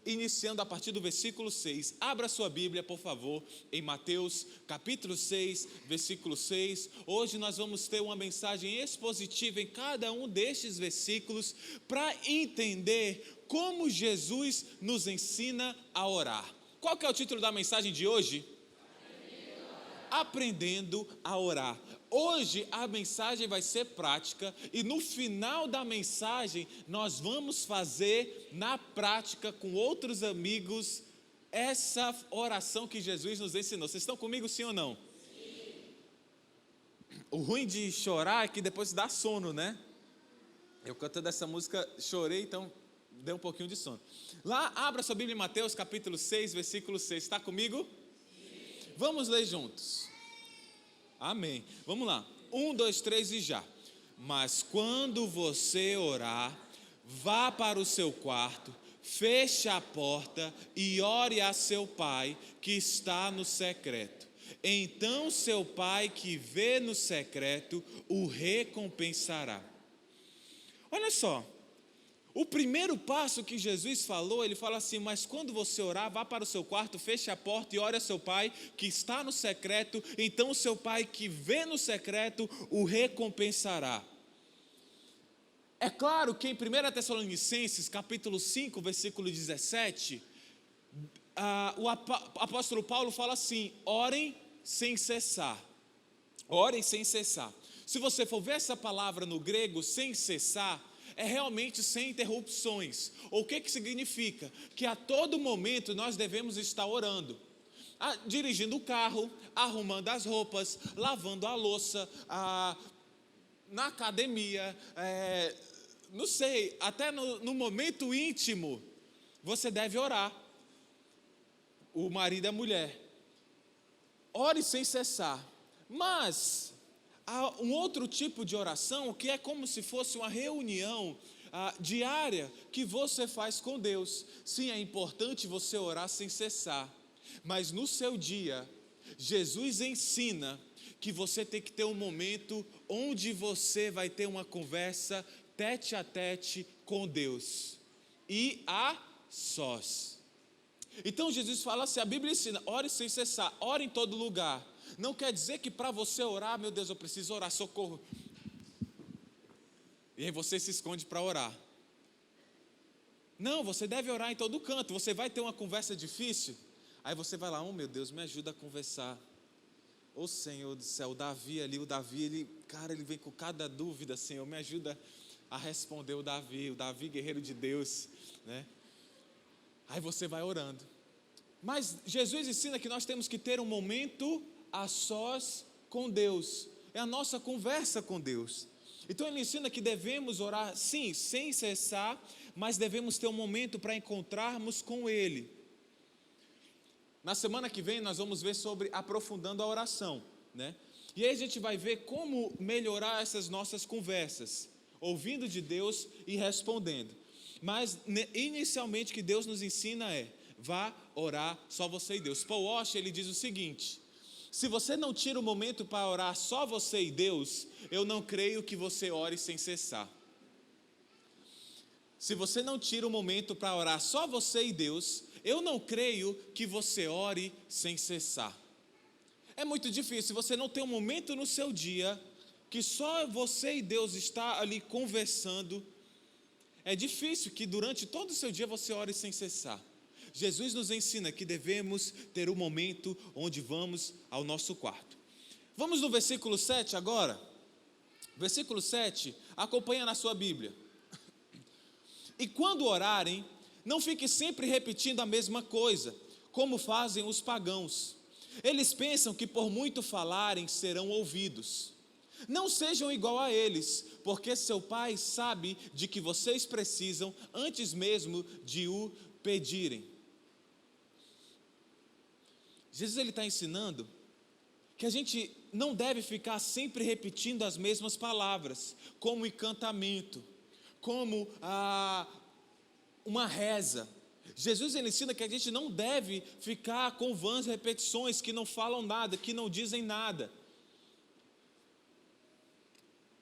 iniciando a partir do versículo 6. Abra sua Bíblia, por favor, em Mateus, capítulo 6, versículo 6. Hoje nós vamos ter uma mensagem expositiva em cada um destes versículos para entender como Jesus nos ensina a orar. Qual que é o título da mensagem de hoje? Aprendendo a orar. Hoje a mensagem vai ser prática e no final da mensagem nós vamos fazer na prática com outros amigos essa oração que Jesus nos ensinou. Vocês estão comigo, sim ou não? Sim. O ruim de chorar é que depois dá sono, né? Eu cantando essa música chorei, então deu um pouquinho de sono. Lá, abra sua Bíblia em Mateus capítulo 6, versículo 6. Está comigo? Sim. Vamos ler juntos. Amém. Vamos lá. 1, 2, 3 e já. Mas quando você orar, vá para o seu quarto, feche a porta e ore a seu pai que está no secreto. Então seu pai que vê no secreto o recompensará. Olha só. O primeiro passo que Jesus falou, ele fala assim: mas quando você orar, vá para o seu quarto, feche a porta e ore a seu pai que está no secreto, então o seu pai que vê no secreto o recompensará. É claro que em 1 Tessalonicenses, capítulo 5, versículo 17, o apóstolo Paulo fala assim: orem sem cessar. Orem sem cessar. Se você for ver essa palavra no grego, sem cessar, é realmente sem interrupções. O que significa? Que a todo momento nós devemos estar orando. Dirigindo o carro, arrumando as roupas, lavando a louça, na academia, não sei, até no momento íntimo, você deve orar. O marido e a mulher. Ore sem cessar. Mas há um outro tipo de oração que é como se fosse uma reunião diária que você faz com Deus. Sim, é importante você orar sem cessar, mas no seu dia, Jesus ensina que você tem que ter um momento onde você vai ter uma conversa tete a tete com Deus e a sós. Então Jesus fala assim, a Bíblia ensina: ore sem cessar, ore em todo lugar. Não quer dizer que para você orar, meu Deus, eu preciso orar, socorro. E aí você se esconde para orar. Não, você deve orar em todo canto. Você vai ter uma conversa difícil, aí você vai lá: oh meu Deus, me ajuda a conversar. Oh Senhor do céu, o Davi, ele vem com cada dúvida. Senhor, me ajuda a responder o Davi guerreiro de Deus, né? Aí você vai orando. Mas Jesus ensina que nós temos que ter um momento a sós com Deus. É a nossa conversa com Deus. Então ele ensina que devemos orar, sim, sem cessar, mas devemos ter um momento para encontrarmos com Ele. Na semana que vem nós vamos ver sobre aprofundando a oração, né? E aí a gente vai ver como melhorar essas nossas conversas, ouvindo de Deus e respondendo. Mas inicialmente o que Deus nos ensina é: vá orar só você e Deus. Paul Washer, ele diz o seguinte: se você não tira o momento para orar só você e Deus, eu não creio que você ore sem cessar. Se você não tira o momento para orar só você e Deus, eu não creio que você ore sem cessar. É muito difícil, você não tem um momento no seu dia que só você e Deus está ali conversando. É difícil que durante todo o seu dia você ore sem cessar. Jesus nos ensina que devemos ter um momento onde vamos ao nosso quarto. Vamos no versículo 7 agora? Versículo 7, acompanha na sua Bíblia. E quando orarem, não fiquem sempre repetindo a mesma coisa, como fazem os pagãos. Eles pensam que por muito falarem serão ouvidos. Não sejam igual a eles, porque seu Pai sabe de que vocês precisam antes mesmo de o pedirem. Jesus ele está ensinando que a gente não deve ficar sempre repetindo as mesmas palavras, como encantamento, como uma reza. Jesus ele ensina que a gente não deve ficar com vãs repetições que não falam nada, que não dizem nada.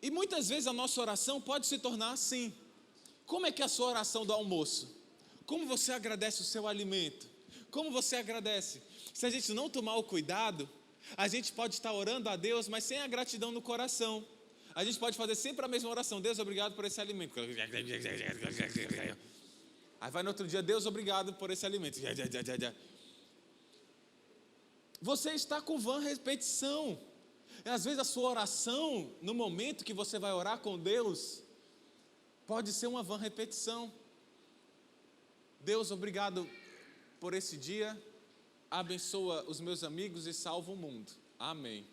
E muitas vezes a nossa oração pode se tornar assim. Como é que é a sua oração do almoço? Como você agradece o seu alimento? Como você agradece? Se a gente não tomar o cuidado, a gente pode estar orando a Deus, mas sem a gratidão no coração. A gente pode fazer sempre a mesma oração. Deus, obrigado por esse alimento. Aí vai no outro dia, Deus, obrigado por esse alimento. Você está com vã repetição. Às vezes a sua oração, no momento que você vai orar com Deus, pode ser uma vã repetição. Deus, obrigado por esse dia. Abençoa os meus amigos e salva o mundo. Amém.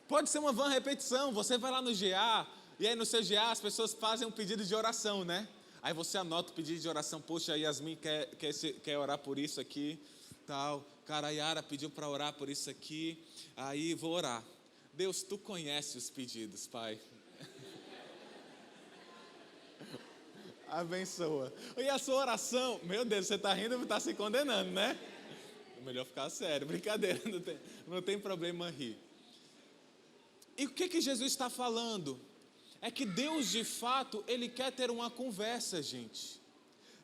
Pode ser uma vã repetição. Você vai lá no GA, e aí no seu GA as pessoas fazem um pedido de oração, né? Aí você anota o pedido de oração. Poxa, a Yasmin quer orar por isso aqui, tal. Cara, a Yara pediu para orar por isso aqui. Aí vou orar. Deus, tu conhece os pedidos, Pai. Abençoa. E a sua oração, meu Deus, você está rindo e está se condenando, né? É melhor ficar sério, brincadeira, não tem problema rir. E o que Jesus está falando? É que Deus, de fato, Ele quer ter uma conversa, gente.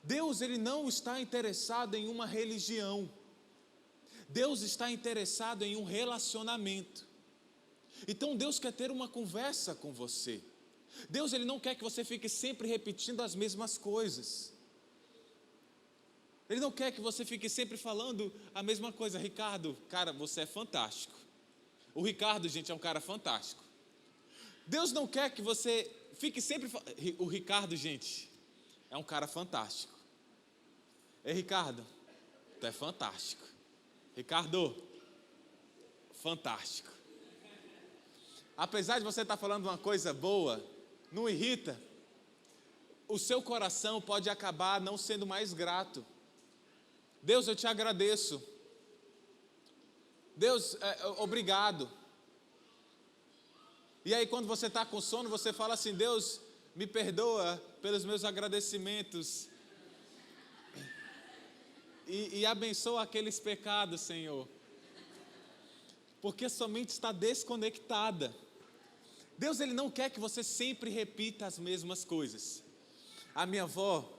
Deus, Ele não está interessado em uma religião. Deus está interessado em um relacionamento. Então Deus quer ter uma conversa com você. Deus ele não quer que você fique sempre repetindo as mesmas coisas. Ele não quer que você fique sempre falando a mesma coisa. Ricardo, cara, você é fantástico. O Ricardo, gente, é um cara fantástico. Deus não quer que você fique sempre... O Ricardo, gente, é um cara fantástico. Ei, Ricardo, tu é fantástico. Ricardo, fantástico. Apesar de você estar falando uma coisa boa, não irrita, o seu coração pode acabar não sendo mais grato. Deus, eu te agradeço. Deus, obrigado. E aí quando você está com sono, você fala assim, Deus, me perdoa pelos meus agradecimentos. E abençoa aqueles pecados, Senhor. Porque sua mente está desconectada. Deus ele não quer que você sempre repita as mesmas coisas. A minha avó,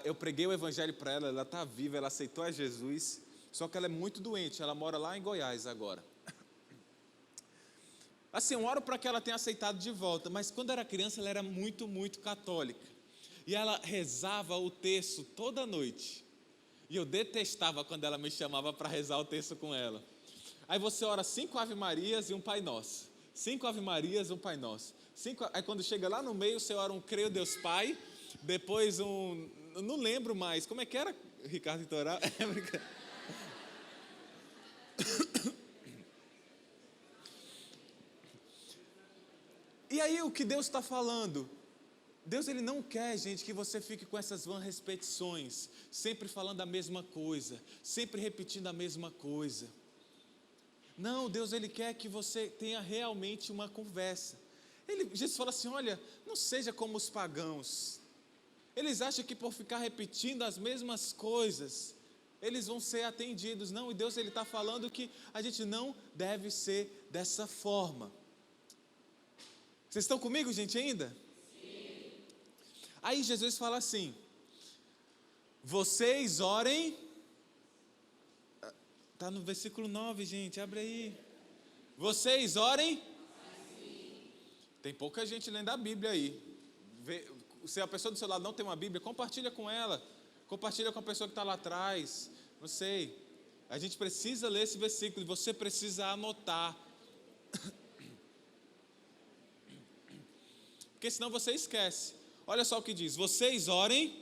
eu preguei o evangelho para ela, ela está viva, ela aceitou a Jesus, só que ela é muito doente, ela mora lá em Goiás agora. Assim, eu oro para que ela tenha aceitado de volta, mas quando era criança ela era muito, muito católica. E ela rezava o terço toda noite. E eu detestava quando ela me chamava para rezar o terço com ela. Aí você ora 5 Ave Marias e um Pai Nosso. 5 Ave Marias e um Pai Nosso. Aí quando chega lá no meio, você ora um Creio Deus Pai, depois um... Não lembro mais. Como é que era, Ricardo Itoral? E aí o que Deus está falando? Deus ele não quer, gente, que você fique com essas vãs repetições, sempre falando a mesma coisa, sempre repetindo a mesma coisa. Não, Deus ele quer que você tenha realmente uma conversa. Jesus fala assim, olha, não seja como os pagãos. Eles acham que por ficar repetindo as mesmas coisas, eles vão ser atendidos. Não, e Deus ele está falando que a gente não deve ser dessa forma. Vocês estão comigo, gente, ainda? Sim. Aí Jesus fala assim: vocês orem. Está no versículo 9, gente, abre aí. Vocês orem. Tem pouca gente lendo a Bíblia aí. Se a pessoa do seu lado não tem uma Bíblia, compartilha com ela. Compartilha com a pessoa que está lá atrás. Não sei. A gente precisa ler esse versículo e você precisa anotar. Porque senão você esquece. Olha só o que diz: vocês orem.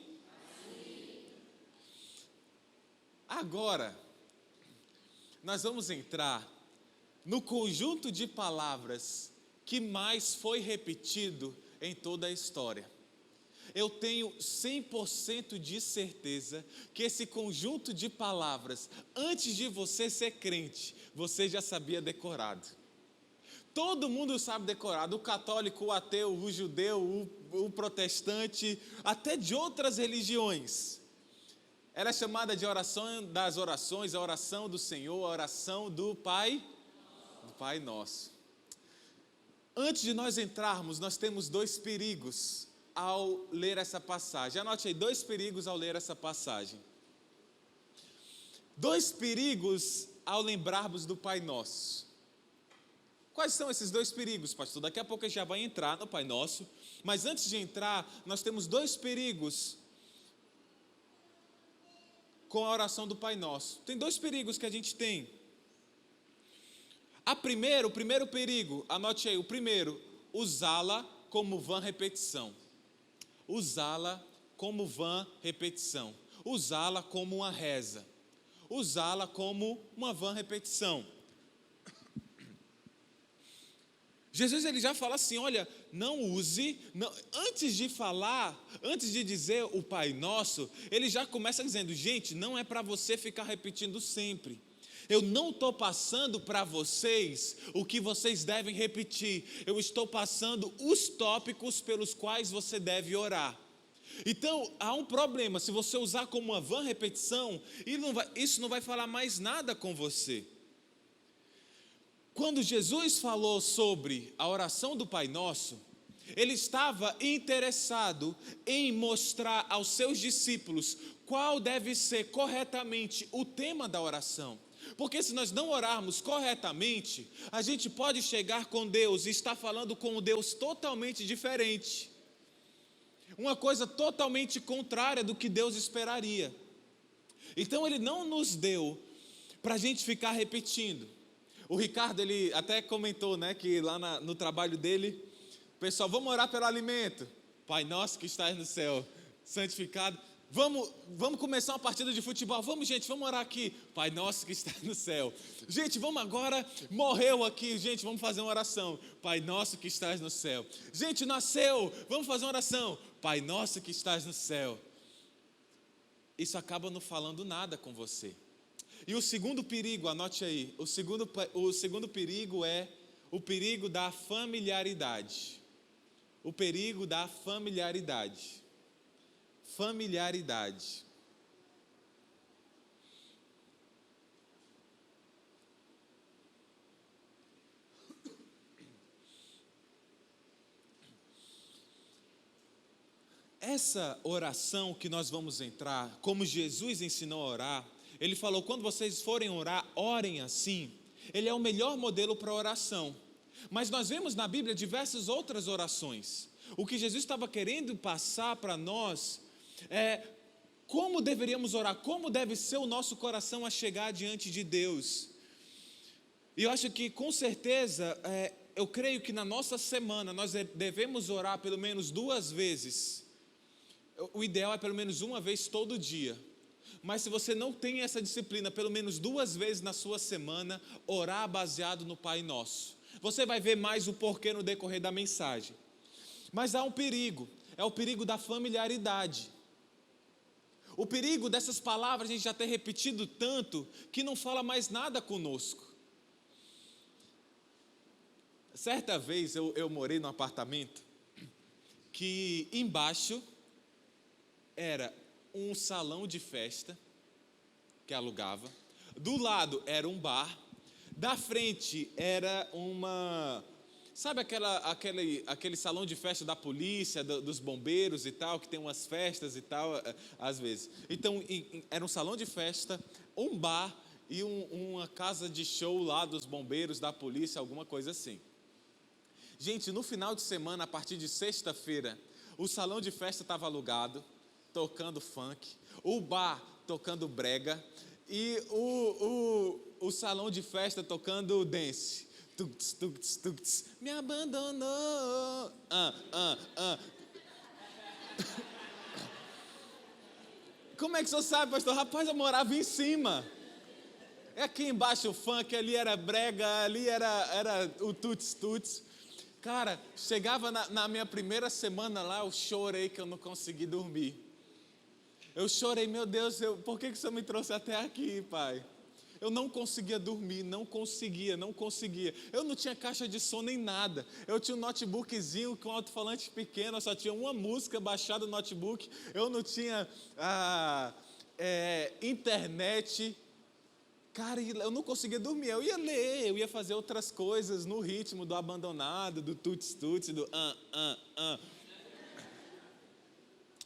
Agora, nós vamos entrar no conjunto de palavras que mais foi repetido em toda a história. Eu tenho 100% de certeza que esse conjunto de palavras, antes de você ser crente, você já sabia decorado. Todo mundo sabe decorado, o católico, o ateu, o judeu, o protestante, até de outras religiões. Ela é chamada de oração das orações, a oração do Senhor, a oração do Pai Nosso. Antes de nós entrarmos, nós temos 2 perigos ao ler essa passagem. Anote aí, 2 perigos ao ler essa passagem. 2 perigos ao lembrarmos do Pai Nosso. Quais são esses 2 perigos, pastor? Daqui a pouco a gente já vai entrar no Pai Nosso, mas antes de entrar, nós temos 2 perigos com a oração do Pai Nosso. Tem 2 perigos que a gente tem. O primeiro perigo, anote aí, o primeiro, usá-la como vã repetição. Usá-la como vã repetição. Usá-la como uma reza. Usá-la como uma vã repetição. Jesus ele já fala assim, olha, não use, antes de falar, antes de dizer o Pai Nosso, ele já começa dizendo, gente, não é para você ficar repetindo sempre. Eu não estou passando para vocês o que vocês devem repetir, eu estou passando os tópicos pelos quais você deve orar. Então, há um problema, se você usar como uma vã repetição, isso não vai falar mais nada com você. Quando Jesus falou sobre a oração do Pai Nosso, ele estava interessado em mostrar aos seus discípulos qual deve ser corretamente o tema da oração. Porque se nós não orarmos corretamente, a gente pode chegar com Deus e estar falando com um Deus totalmente diferente. Uma coisa totalmente contrária do que Deus esperaria. Então ele não nos deu para a gente ficar repetindo. O Ricardo, ele até comentou, né, que lá no trabalho dele, pessoal, vamos orar pelo alimento. Pai nosso que estás no céu, santificado. Vamos começar uma partida de futebol. Vamos, gente, vamos orar aqui. Pai nosso que está no céu. Gente, vamos agora, morreu aqui, gente, vamos fazer uma oração. Pai nosso que estás no céu. Gente, nasceu, vamos fazer uma oração. Pai nosso que estás no céu. Isso acaba não falando nada com você. E o segundo perigo, anote aí, o segundo perigo é o perigo da familiaridade. O perigo da familiaridade. Familiaridade. Essa oração que nós vamos entrar, como Jesus ensinou a orar, ele falou, quando vocês forem orar, orem assim. Ele é o melhor modelo para oração. Mas nós vemos na Bíblia diversas outras orações. O que Jesus estava querendo passar para nós é como deveríamos orar, como deve ser o nosso coração a chegar diante de Deus. E eu acho que com certeza, eu creio que na nossa semana nós devemos orar pelo menos 2 vezes. O ideal é pelo menos 1 vez todo dia. Mas se você não tem essa disciplina, pelo menos 2 vezes na sua semana, orar baseado no Pai Nosso. Você vai ver mais o porquê no decorrer da mensagem. Mas há um perigo, é o perigo da familiaridade. O perigo dessas palavras a gente já ter repetido tanto, que não fala mais nada conosco. Certa vez eu morei num apartamento, que embaixo era um salão de festa que alugava, do lado era um bar, da frente era uma Sabe aquele salão de festa da polícia, dos bombeiros e tal, que tem umas festas e tal, às vezes. Então, era um salão de festa, um bar e uma casa de show lá dos bombeiros, da polícia, alguma coisa assim. Gente, no final de semana, a partir de sexta-feira, o salão de festa estava alugado, tocando funk, o bar tocando brega e o salão de festa tocando dance. Tucs, tucs, tucs, me abandonou. Como é que você sabe, pastor? Rapaz, eu morava em cima. É aqui embaixo o funk, ali era brega, ali era o tuts, tuts. Cara, chegava na minha primeira semana lá, eu chorei que eu não consegui dormir. Eu chorei, meu Deus, por que o Senhor me trouxe até aqui, Pai? Eu não conseguia dormir, não conseguia. Eu não tinha caixa de som nem nada. Eu tinha um notebookzinho com alto-falante pequeno, eu só tinha uma música baixada no notebook. Eu não tinha internet. Cara, eu não conseguia dormir. Eu ia ler, eu ia fazer outras coisas no ritmo do abandonado, do tuts-tuts, do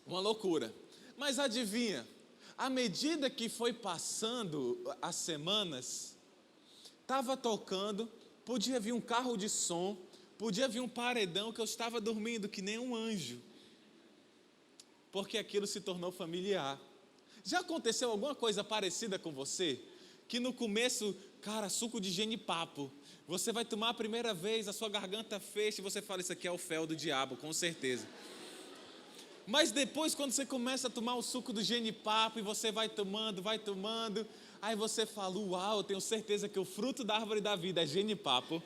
Uma loucura. Mas adivinha? À medida que foi passando as semanas, estava tocando, podia vir um carro de som, podia vir um paredão, que eu estava dormindo que nem um anjo, porque aquilo se tornou familiar. Já aconteceu alguma coisa parecida com você? Que no começo, cara, suco de genipapo, você vai tomar a primeira vez, a sua garganta fecha e você fala, isso aqui é o fel do diabo, com certeza. Mas depois, quando você começa a tomar o suco do genipapo e você vai tomando, aí você fala, uau, eu tenho certeza que o fruto da árvore da vida é genipapo.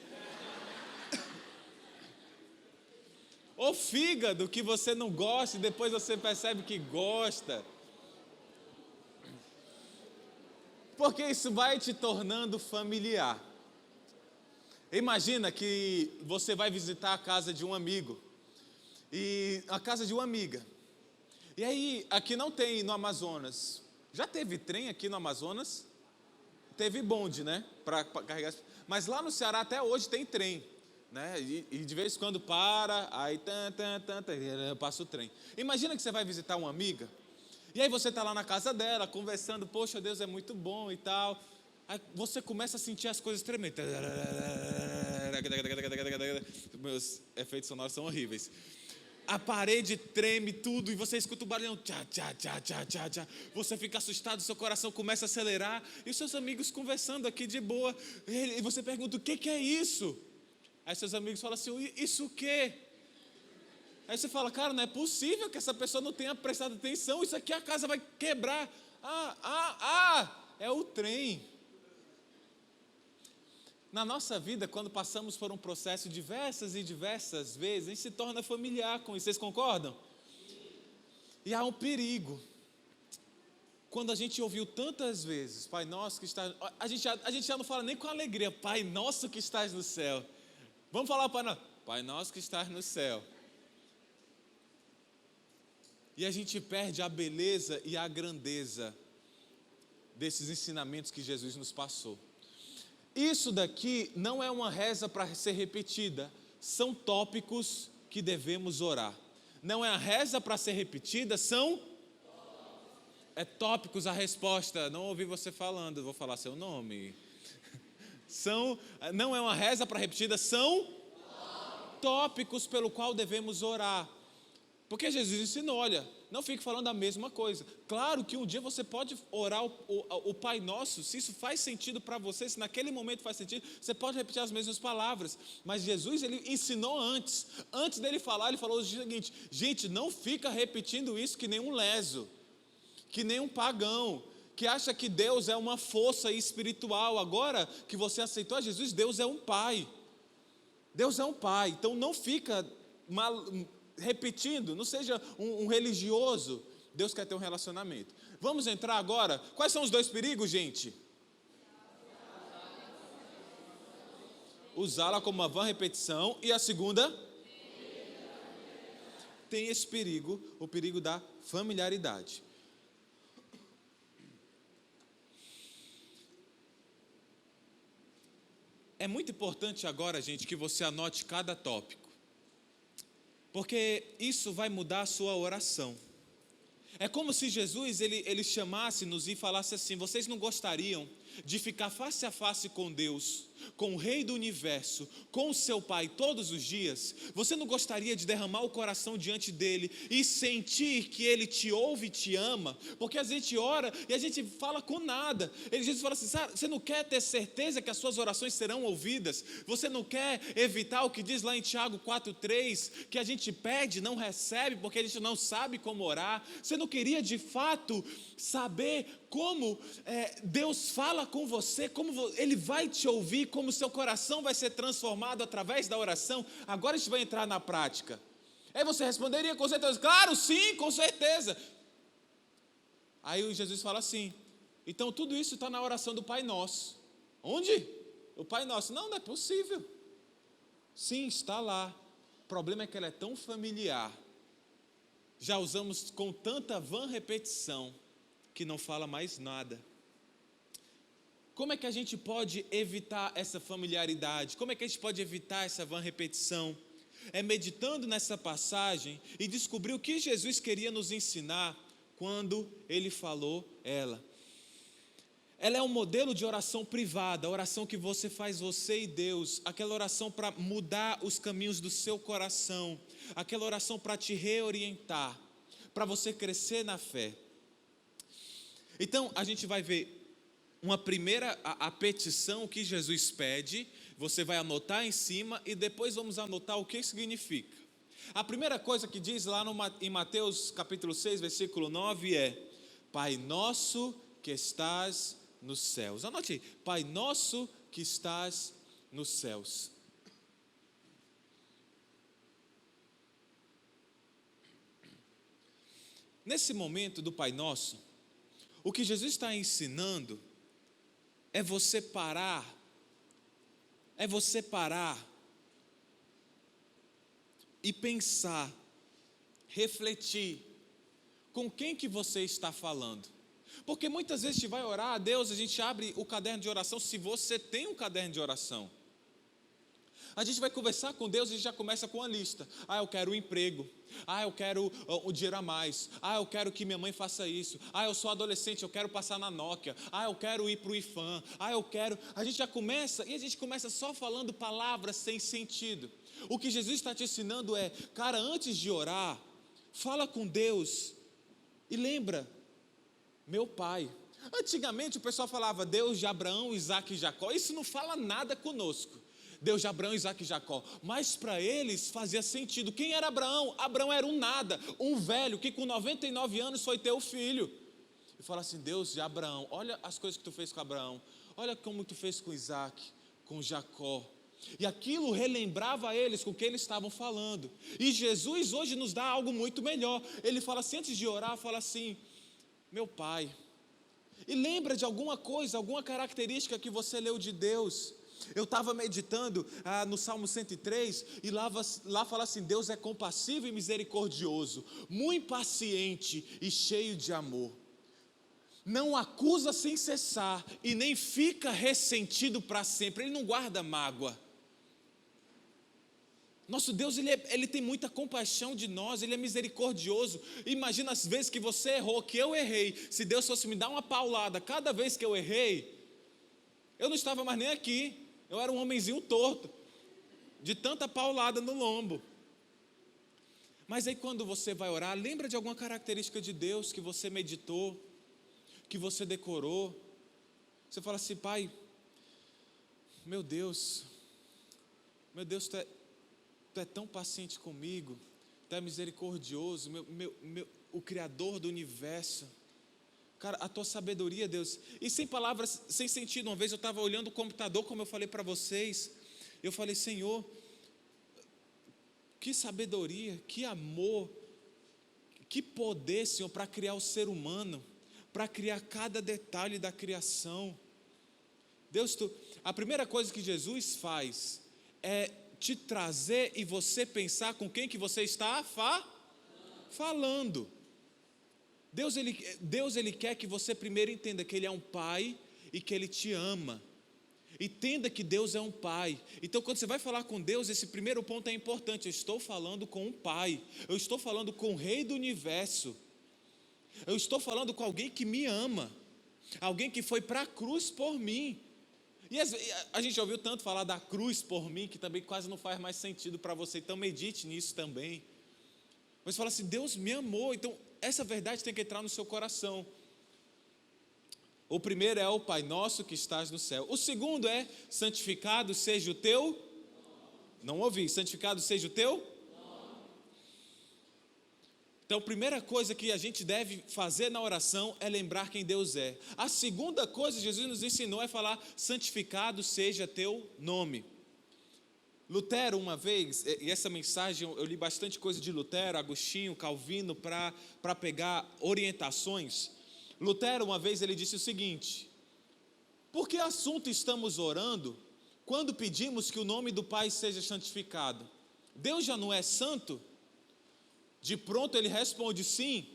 Ou fígado, que você não gosta e depois você percebe que gosta. Porque isso vai te tornando familiar. Imagina que você vai visitar a casa de um amigo. E a casa de uma amiga. E aí, aqui não tem no Amazonas. Já teve trem aqui no Amazonas? Teve bonde, né? Para carregar. Mas lá no Ceará até hoje tem trem, né? E de vez em quando para, aí passa o trem. Imagina que você vai visitar uma amiga. E aí você está lá na casa dela, conversando, poxa, Deus é muito bom e tal. Aí você começa a sentir as coisas tremendo. Meus efeitos sonoros são horríveis. A parede treme tudo e você escuta o barulhão, tchá, tchá, tchá, tchá, tchá, tchá. Você fica assustado, seu coração começa a acelerar. E os seus amigos conversando aqui de boa. E você pergunta, o que é isso? Aí seus amigos falam assim, isso o quê? Aí você fala, cara, não é possível que essa pessoa não tenha prestado atenção. Isso aqui a casa vai quebrar. É o trem. Na nossa vida, quando passamos por um processo diversas e diversas vezes, a gente se torna familiar com isso. Vocês concordam? E há um perigo. Quando a gente ouviu tantas vezes, Pai Nosso que estás... A gente já não fala nem com alegria, Pai Nosso que estás no céu. Vamos falar, Pai Nosso que estás no céu. E a gente perde a beleza e a grandeza desses ensinamentos que Jesus nos passou. Isso daqui não é uma reza para ser repetida, são tópicos que devemos orar. Não é a reza para ser repetida, são tópicos a resposta. Não ouvi você falando, vou falar seu nome. Não é uma reza para repetida, são tópicos pelo qual devemos orar. Porque Jesus ensinou, olha, não fique falando a mesma coisa. Claro que um dia você pode orar o Pai Nosso, se isso faz sentido para você, se naquele momento faz sentido, você pode repetir as mesmas palavras. Mas Jesus, ele ensinou antes. Antes dele falar, ele falou o seguinte, gente, não fica repetindo isso que nem um leso, que nem um pagão, que acha que Deus é uma força espiritual. Agora que você aceitou a Jesus, Deus é um Pai. Deus é um Pai, então não fica repetindo, não seja um religioso. Deus quer ter um relacionamento. Vamos entrar agora. Quais são os dois perigos, gente? Usá-la como uma vã repetição. E a segunda? Tem esse perigo, o perigo da familiaridade. É muito importante agora, gente, que você anote cada tópico, porque isso vai mudar a sua oração. É como se Jesus ele chamasse-nos e falasse assim: vocês não gostariam de ficar face a face com Deus, com o Rei do Universo, com o seu Pai todos os dias? Você não gostaria de derramar o coração diante dele e sentir que ele te ouve e te ama? Porque a gente ora e a gente fala com nada. Jesus fala assim: você não quer ter certeza que as suas orações serão ouvidas? Você não quer evitar o que diz lá em Tiago 4,3, que a gente pede, não recebe, porque a gente não sabe como orar? Você não queria de fato saber como Deus fala com você, como Ele vai te ouvir, como seu coração vai ser transformado através da oração? Agora a gente vai entrar na prática. Aí você responderia com certeza: claro, sim, com certeza. Aí Jesus fala assim: então tudo isso está na oração do Pai Nosso. Onde? O Pai Nosso. Não é possível. Sim, está lá. O problema é que ela é tão familiar. Já usamos com tanta vã repetição que não fala mais nada. Como é que a gente pode evitar essa familiaridade? Como é que a gente pode evitar essa vã repetição? É meditando nessa passagem e descobrir o que Jesus queria nos ensinar quando Ele falou ela. Ela é um modelo de oração privada, a oração que você faz, você e Deus, aquela oração para mudar os caminhos do seu coração, aquela oração para te reorientar, para você crescer na fé. Então, a gente vai ver uma primeira, a petição que Jesus pede, você vai anotar em cima e depois vamos anotar o que significa. A primeira coisa que diz lá em Mateus capítulo 6, versículo 9 é: Pai nosso que estás nos céus. Anote aí: Pai nosso que estás nos céus. Nesse momento do Pai Nosso, o que Jesus está ensinando é você parar, e pensar, refletir, com quem que você está falando. Porque muitas vezes a gente vai orar a Deus, a gente abre o caderno de oração, se você tem um caderno de oração. A gente vai conversar com Deus e a gente já começa com a lista. Eu quero um emprego. Eu quero o dinheiro a mais. Eu quero que minha mãe faça isso. Eu sou adolescente, eu quero passar na Nokia. Eu quero ir para o IFAM. Eu quero... A gente já começa, e a gente começa só falando palavras sem sentido. O que Jesus está te ensinando é: cara, antes de orar, fala com Deus e lembra, meu Pai. Antigamente o pessoal falava Deus de Abraão, Isaac e Jacó. Isso não fala nada conosco. Deus de Abraão, Isaac e Jacó. Mas para eles fazia sentido. Quem era Abraão? Abraão era um nada, um velho que com 99 anos foi ter o filho. E fala assim: Deus de Abraão, olha as coisas que tu fez com Abraão. Olha como tu fez com Isaac, com Jacó. E aquilo relembrava eles com o que eles estavam falando. E Jesus hoje nos dá algo muito melhor. Ele fala assim, antes de orar, fala assim: meu Pai. E lembra de alguma coisa, alguma característica que você leu de Deus. Eu estava meditando no Salmo 103 e lá fala assim: Deus é compassivo e misericordioso, muito paciente e cheio de amor. Não acusa sem cessar e nem fica ressentido para sempre. Ele não guarda mágoa. Nosso Deus, ele tem muita compaixão de nós, Ele é misericordioso. Imagina as vezes que você errou, que eu errei. Se Deus fosse me dar uma paulada cada vez que eu errei, eu não estava mais nem aqui. Eu era um homenzinho torto, de tanta paulada no lombo. Mas aí quando você vai orar, lembra de alguma característica de Deus que você meditou, que você decorou. Você fala assim: Pai, meu Deus, Tu é tão paciente comigo, Tu é misericordioso, o Criador do universo. Cara, a Tua sabedoria, Deus. E sem palavras, sem sentido. Uma vez eu estava olhando o computador, como eu falei para vocês. Eu falei: Senhor, que sabedoria, que amor, que poder, Senhor, para criar o ser humano, para criar cada detalhe da criação. Deus, a primeira coisa que Jesus faz é te trazer e você pensar com quem que você está falando. Deus ele quer que você primeiro entenda que Ele é um Pai e que Ele te ama. Entenda que Deus é um pai. Então, quando você vai falar com Deus, esse primeiro ponto é importante. Eu estou falando com um pai. Eu estou falando com o Rei do Universo. Eu estou falando com alguém que me ama. Alguém que foi para a cruz por mim. E a gente já ouviu tanto falar da cruz por mim, que também quase não faz mais sentido para você. Então, medite nisso também. Mas fala assim, Deus me amou. Então, essa verdade tem que entrar no seu coração. O primeiro é o Pai Nosso que estás no céu. O segundo é, santificado seja o teu... Não ouvi, santificado seja o teu... Então, a primeira coisa que a gente deve fazer na oração é lembrar quem Deus é. A segunda coisa que Jesus nos ensinou é falar, santificado seja teu nome. Lutero, uma vez, e essa mensagem, eu li bastante coisa de Lutero, Agostinho, Calvino, para pegar orientações. Lutero, uma vez, ele disse o seguinte: por que assunto estamos orando quando pedimos que o nome do Pai seja santificado? Deus já não é santo? De pronto ele responde sim,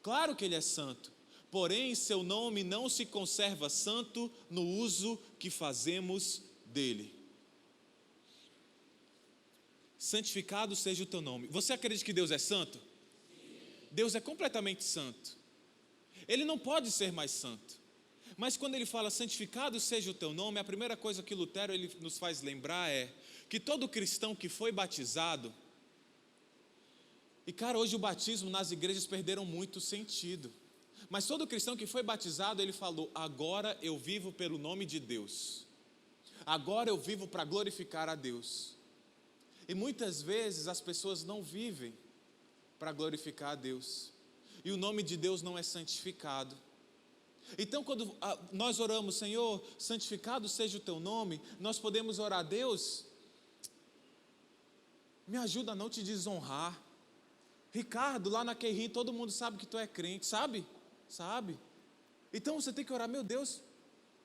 claro que ele é santo, porém seu nome não se conserva santo no uso que fazemos dele. Santificado seja o teu nome. Você acredita que Deus é santo? Deus é completamente santo. Ele não pode ser mais santo. Mas quando ele fala santificado seja o teu nome, a primeira coisa que Lutero ele nos faz lembrar é que todo cristão que foi batizado, e cara, hoje o batismo nas igrejas perderam muito sentido, mas todo cristão que foi batizado, ele falou, agora eu vivo pelo nome de Deus, agora eu vivo para glorificar a Deus. E muitas vezes as pessoas não vivem para glorificar a Deus, e o nome de Deus não é santificado. Então quando nós oramos, Senhor, santificado seja o teu nome, nós podemos orar, Deus, me ajuda a não te desonrar. Ricardo, lá na Querrim, todo mundo sabe que tu é crente, sabe? Sabe? Então você tem que orar, meu Deus,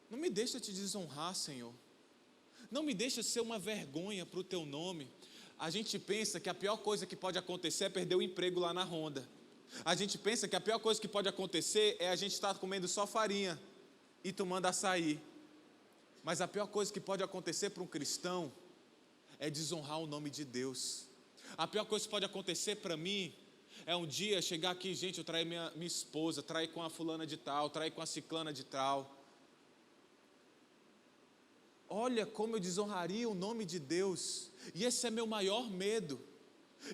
não me deixa te desonrar, Senhor. Não me deixa ser uma vergonha para o teu nome. A gente pensa que a pior coisa que pode acontecer é perder o emprego lá na Honda. A gente pensa que a pior coisa que pode acontecer é a gente estar comendo só farinha e tomando açaí. Mas a pior coisa que pode acontecer para um cristão é desonrar o nome de Deus. A pior coisa que pode acontecer para mim é um dia chegar aqui, gente, eu trair minha esposa, trair com a fulana de tal, trair com a ciclana de tal. Olha como eu desonraria o nome de Deus. E esse é meu maior medo.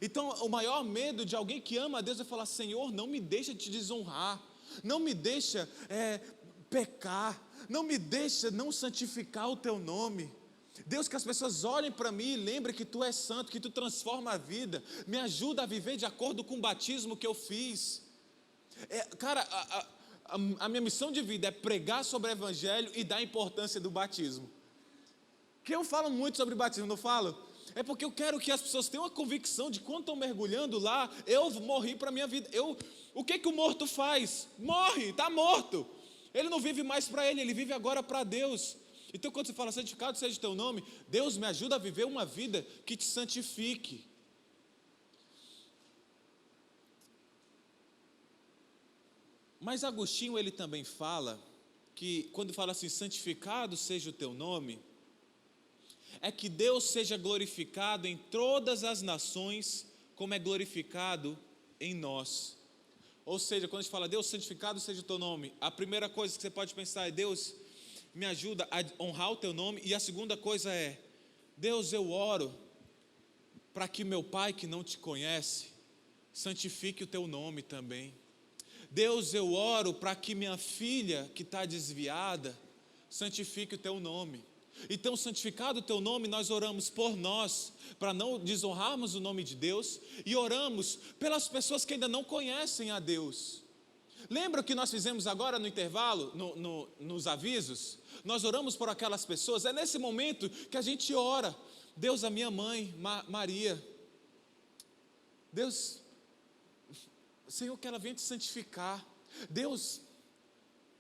Então, o maior medo de alguém que ama a Deus é falar, Senhor, não me deixa te desonrar, não me deixa pecar, não me deixa não santificar o teu nome. Deus, que as pessoas olhem para mim e lembrem que tu és santo, que tu transforma a vida, me ajuda a viver de acordo com o batismo que eu fiz. Cara, a minha missão de vida é pregar sobre o evangelho e dar importância do batismo. Que eu falo muito sobre batismo, não falo? É porque eu quero que as pessoas tenham a convicção de quando estão mergulhando lá, eu morri para a minha vida. O que o morto faz? Morre, está morto. Ele não vive mais para ele vive agora para Deus. Então quando você fala santificado seja o teu nome, Deus me ajuda a viver uma vida que te santifique. Mas Agostinho ele também fala que quando fala assim, santificado seja o teu nome, é que Deus seja glorificado em todas as nações, como é glorificado em nós. Ou seja, quando a gente fala, Deus, santificado seja o teu nome, a primeira coisa que você pode pensar é, Deus, me ajuda a honrar o teu nome. E a segunda coisa é, Deus, eu oro para que meu pai que não te conhece, santifique o teu nome também. Deus, eu oro para que minha filha que está desviada, santifique o teu nome. Então, santificado o teu nome, nós oramos por nós, para não desonrarmos o nome de Deus, e oramos pelas pessoas que ainda não conhecem a Deus. Lembra o que nós fizemos agora no intervalo, nos avisos? Nós oramos por aquelas pessoas, é nesse momento que a gente ora. Deus, a minha mãe, Maria, Deus, Senhor, que ela venha te santificar. Deus,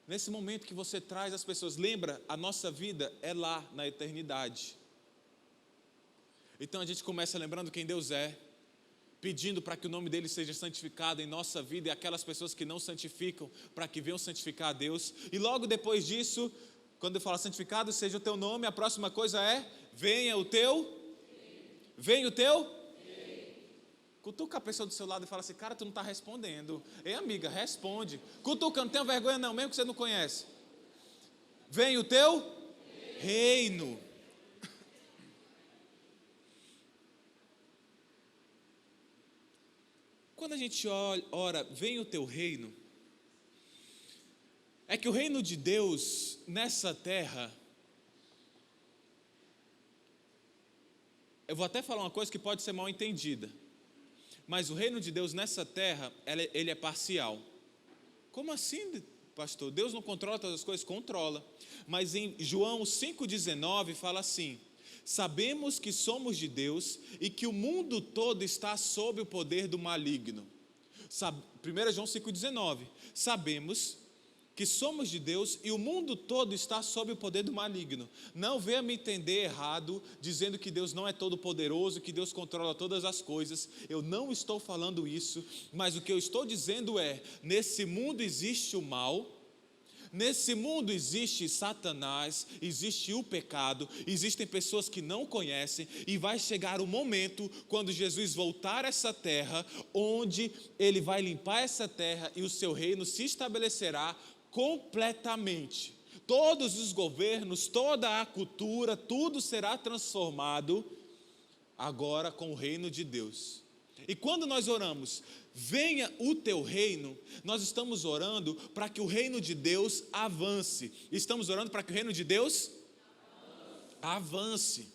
nesse momento que você traz as pessoas, lembra, a nossa vida é lá na eternidade. Então a gente começa lembrando quem Deus é, pedindo para que o nome dele seja santificado em nossa vida, e aquelas pessoas que não santificam, para que venham santificar a Deus. E logo depois disso, Quando ele fala santificado seja o teu nome, a próxima coisa é venha o teu. Venha o teu. Cutuca a pessoa do seu lado e fala assim, cara, tu não está respondendo. Ei, amiga, responde. Cutuca, não tenha vergonha não, mesmo que você não conhece. Venha o teu reino. Quando a gente ora, venha o teu reino, é que o reino de Deus nessa terra, eu vou até falar uma coisa que pode ser mal entendida, mas o reino de Deus nessa terra, ele é parcial. Como assim, pastor? Deus não controla todas as coisas? Controla. Mas em João 5,19 fala assim, sabemos que somos de Deus e que o mundo todo está sob o poder do maligno. 1 João 5,19, sabemos que somos de Deus e o mundo todo está sob o poder do maligno. Não venha me entender errado, dizendo que Deus não é todo poderoso, que Deus controla todas as coisas. Eu não estou falando isso, mas o que eu estou dizendo é, nesse mundo existe o mal, nesse mundo existe Satanás, existe o pecado, existem pessoas que não conhecem, e vai chegar o momento, quando Jesus voltar a essa terra, onde Ele vai limpar essa terra e o seu reino se estabelecerá completamente. Todos os governos, toda a cultura, tudo será transformado agora com o reino de Deus. E quando nós oramos, venha o teu reino, nós estamos orando para que o reino de Deus avance. Estamos orando para que o reino de Deus avance.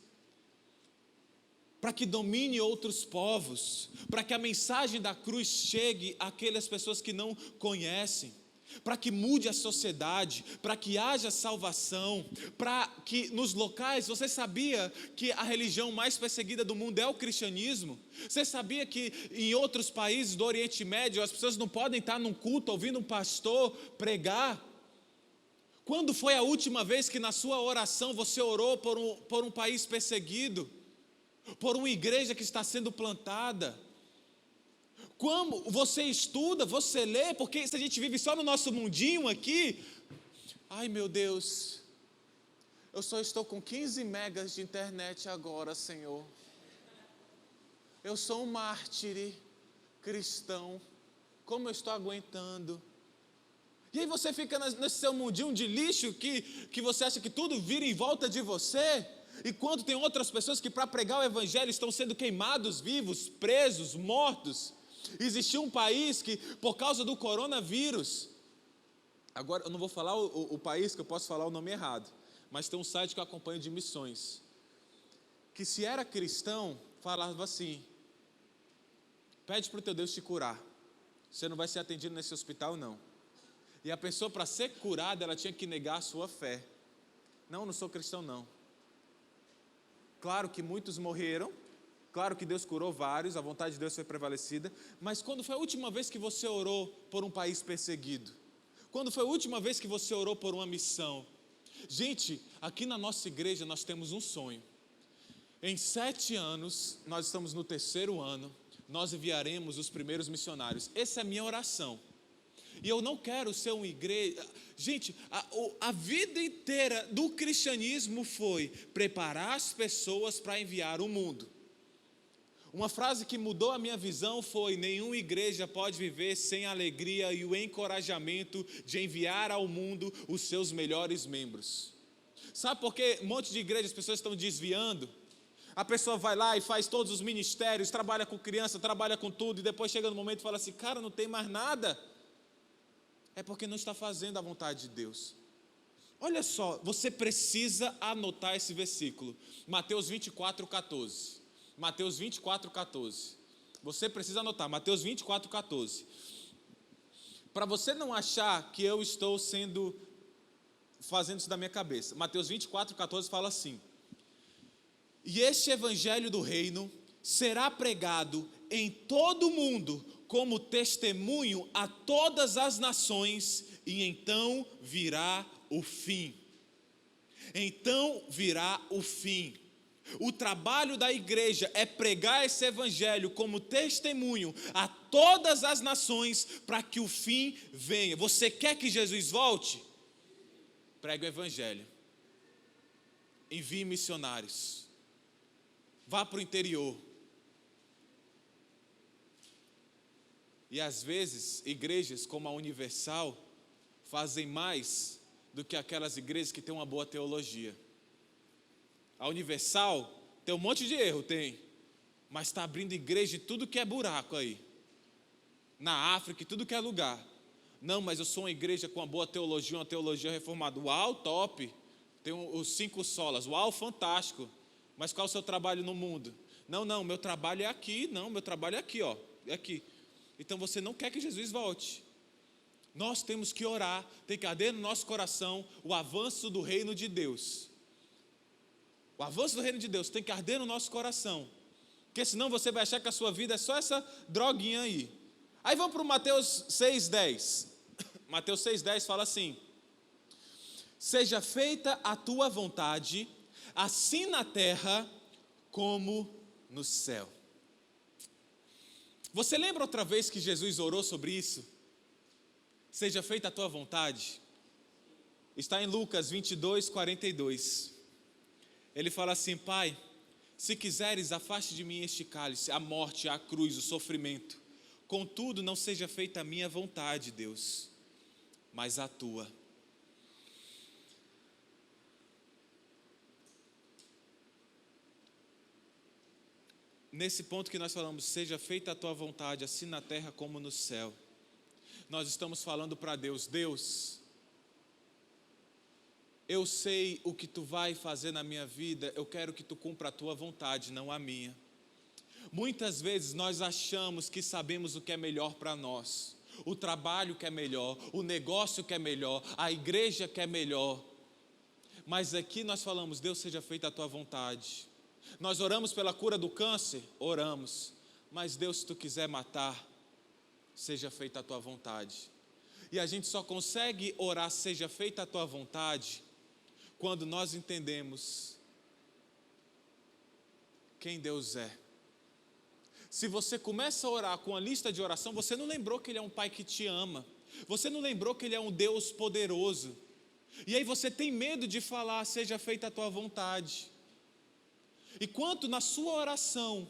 Para que domine outros povos, para que a mensagem da cruz chegue àquelas pessoas que não conhecem, para que mude a sociedade, para que haja salvação, para que nos locais, você sabia que a religião mais perseguida do mundo é o cristianismo? Você sabia que em outros países do Oriente Médio as pessoas não podem estar num culto ouvindo um pastor pregar? Quando foi a última vez que na sua oração você orou por um país perseguido? Por uma igreja que está sendo plantada? Como você estuda, você lê, porque se a gente vive só no nosso mundinho aqui, ai meu Deus, eu só estou com 15 megas de internet agora, Senhor. Eu sou um mártir cristão, como eu estou aguentando? E aí você fica nesse seu mundinho de lixo que você acha que tudo vira em volta de você, enquanto tem outras pessoas que para pregar o evangelho estão sendo queimados vivos, presos, mortos. Existiu um país que, por causa do coronavírus, agora eu não vou falar o país, que eu posso falar o nome errado, mas tem um site que eu acompanho de missões, que se era cristão, falava assim, pede para o teu Deus te curar, você não vai ser atendido nesse hospital não. E a pessoa, para ser curada, ela tinha que negar a sua fé. Não sou cristão não. Claro que muitos morreram, claro que Deus curou vários, a vontade de Deus foi prevalecida, mas quando foi a última vez que você orou por um país perseguido? Quando foi a última vez que você orou por uma missão? Gente, aqui na nossa igreja nós temos um sonho. Em 7 anos, nós estamos no 3º ano, nós enviaremos os primeiros missionários. Essa é a minha oração. E eu não quero ser uma igreja... Gente, a vida inteira do cristianismo foi preparar as pessoas para enviar o mundo. Uma frase que mudou a minha visão foi: nenhuma igreja pode viver sem a alegria e o encorajamento de enviar ao mundo os seus melhores membros. Sabe por que um monte de igrejas as pessoas estão desviando? A pessoa vai lá e faz todos os ministérios, trabalha com criança, trabalha com tudo, e depois chega no momento e fala assim, cara, não tem mais nada. É porque não está fazendo a vontade de Deus. Olha só, você precisa anotar esse versículo, Mateus 24:14. Mateus 24:14. Você precisa anotar, Mateus 24:14. Para você não achar que eu estou fazendo isso da minha cabeça. Mateus 24:14 fala assim: e este evangelho do reino será pregado em todo o mundo como testemunho a todas as nações, e então virá o fim. Então virá o fim. O trabalho da igreja é pregar esse evangelho como testemunho a todas as nações para que o fim venha. Você quer que Jesus volte? Pregue o evangelho. envie missionários. Vá para o interior. E às vezes, igrejas como a Universal fazem mais do que aquelas igrejas que têm uma boa teologia. A Universal tem um monte de erro, tem, mas está abrindo igreja de tudo que é buraco aí. Na África, tudo que é lugar. Não, mas eu sou uma igreja com uma boa teologia, uma teologia reformada. Uau, top! Tem os 5 solas. Uau, fantástico! Mas qual é o seu trabalho no mundo? Não, meu trabalho é aqui. Não, meu trabalho é aqui, ó. É aqui. Então você não quer que Jesus volte. Nós temos que orar, tem que arder no nosso coração o avanço do reino de Deus. O avanço do reino de Deus tem que arder no nosso coração. Porque senão você vai achar que a sua vida é só essa droguinha aí. Aí vamos para o Mateus 6,10. Mateus 6,10 fala assim: seja feita a tua vontade, assim na terra como no céu. Você lembra outra vez que Jesus orou sobre isso? Seja feita a tua vontade. Está em Lucas 22:42. Ele fala assim: Pai, se quiseres, afaste de mim este cálice, a morte, a cruz, o sofrimento. Contudo, não seja feita a minha vontade, Deus, mas a tua. Nesse ponto que nós falamos, seja feita a tua vontade, assim na terra como no céu. Nós estamos falando para Deus: Deus, eu sei o que tu vai fazer na minha vida, eu quero que tu cumpra a tua vontade, não a minha. Muitas vezes nós achamos que sabemos o que é melhor para nós, o trabalho que é melhor, o negócio que é melhor, a igreja que é melhor. Mas aqui nós falamos: Deus, seja feita a tua vontade. Nós oramos pela cura do câncer? Oramos. Mas Deus, se tu quiser matar, seja feita a tua vontade. E a gente só consegue orar, seja feita a tua vontade, quando nós entendemos quem Deus é. Se você começa a orar com a lista de oração, você não lembrou que Ele é um Pai que te ama. Você não lembrou que Ele é um Deus poderoso. E aí você tem medo de falar, seja feita a tua vontade. E quanto na sua oração,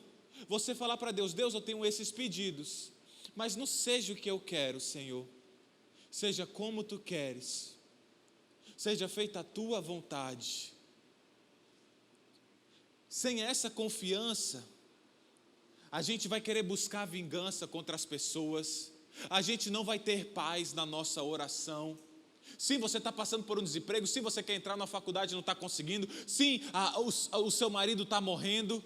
você falar para Deus: Deus, eu tenho esses pedidos, mas não seja o que eu quero, Senhor. Seja como tu queres. Seja feita a tua vontade. Sem essa confiança, a gente vai querer buscar vingança contra as pessoas. A gente não vai ter paz na nossa oração. Sim, você está passando por um desemprego. Sim, você quer entrar na faculdade e não está conseguindo. Sim, o seu marido está morrendo.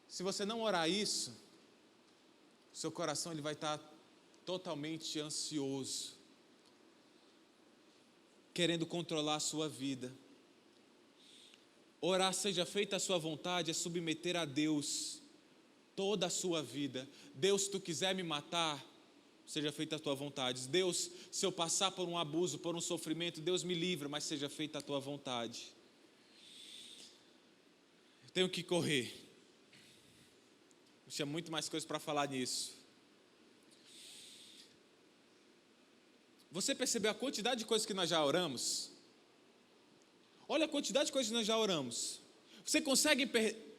Se você não orar isso, seu coração ele vai estar totalmente ansioso, querendo controlar a sua vida. Orar, seja feita a sua vontade, é submeter a Deus toda a sua vida. Deus, se tu quiser me matar, seja feita a tua vontade. Deus, se eu passar por um abuso, por um sofrimento, Deus me livra, mas seja feita a tua vontade. Eu tenho que correr. Eu tinha muito mais coisas para falar nisso. Você percebeu a quantidade de coisas que nós já oramos? Olha a quantidade de coisas que nós já oramos. Você consegue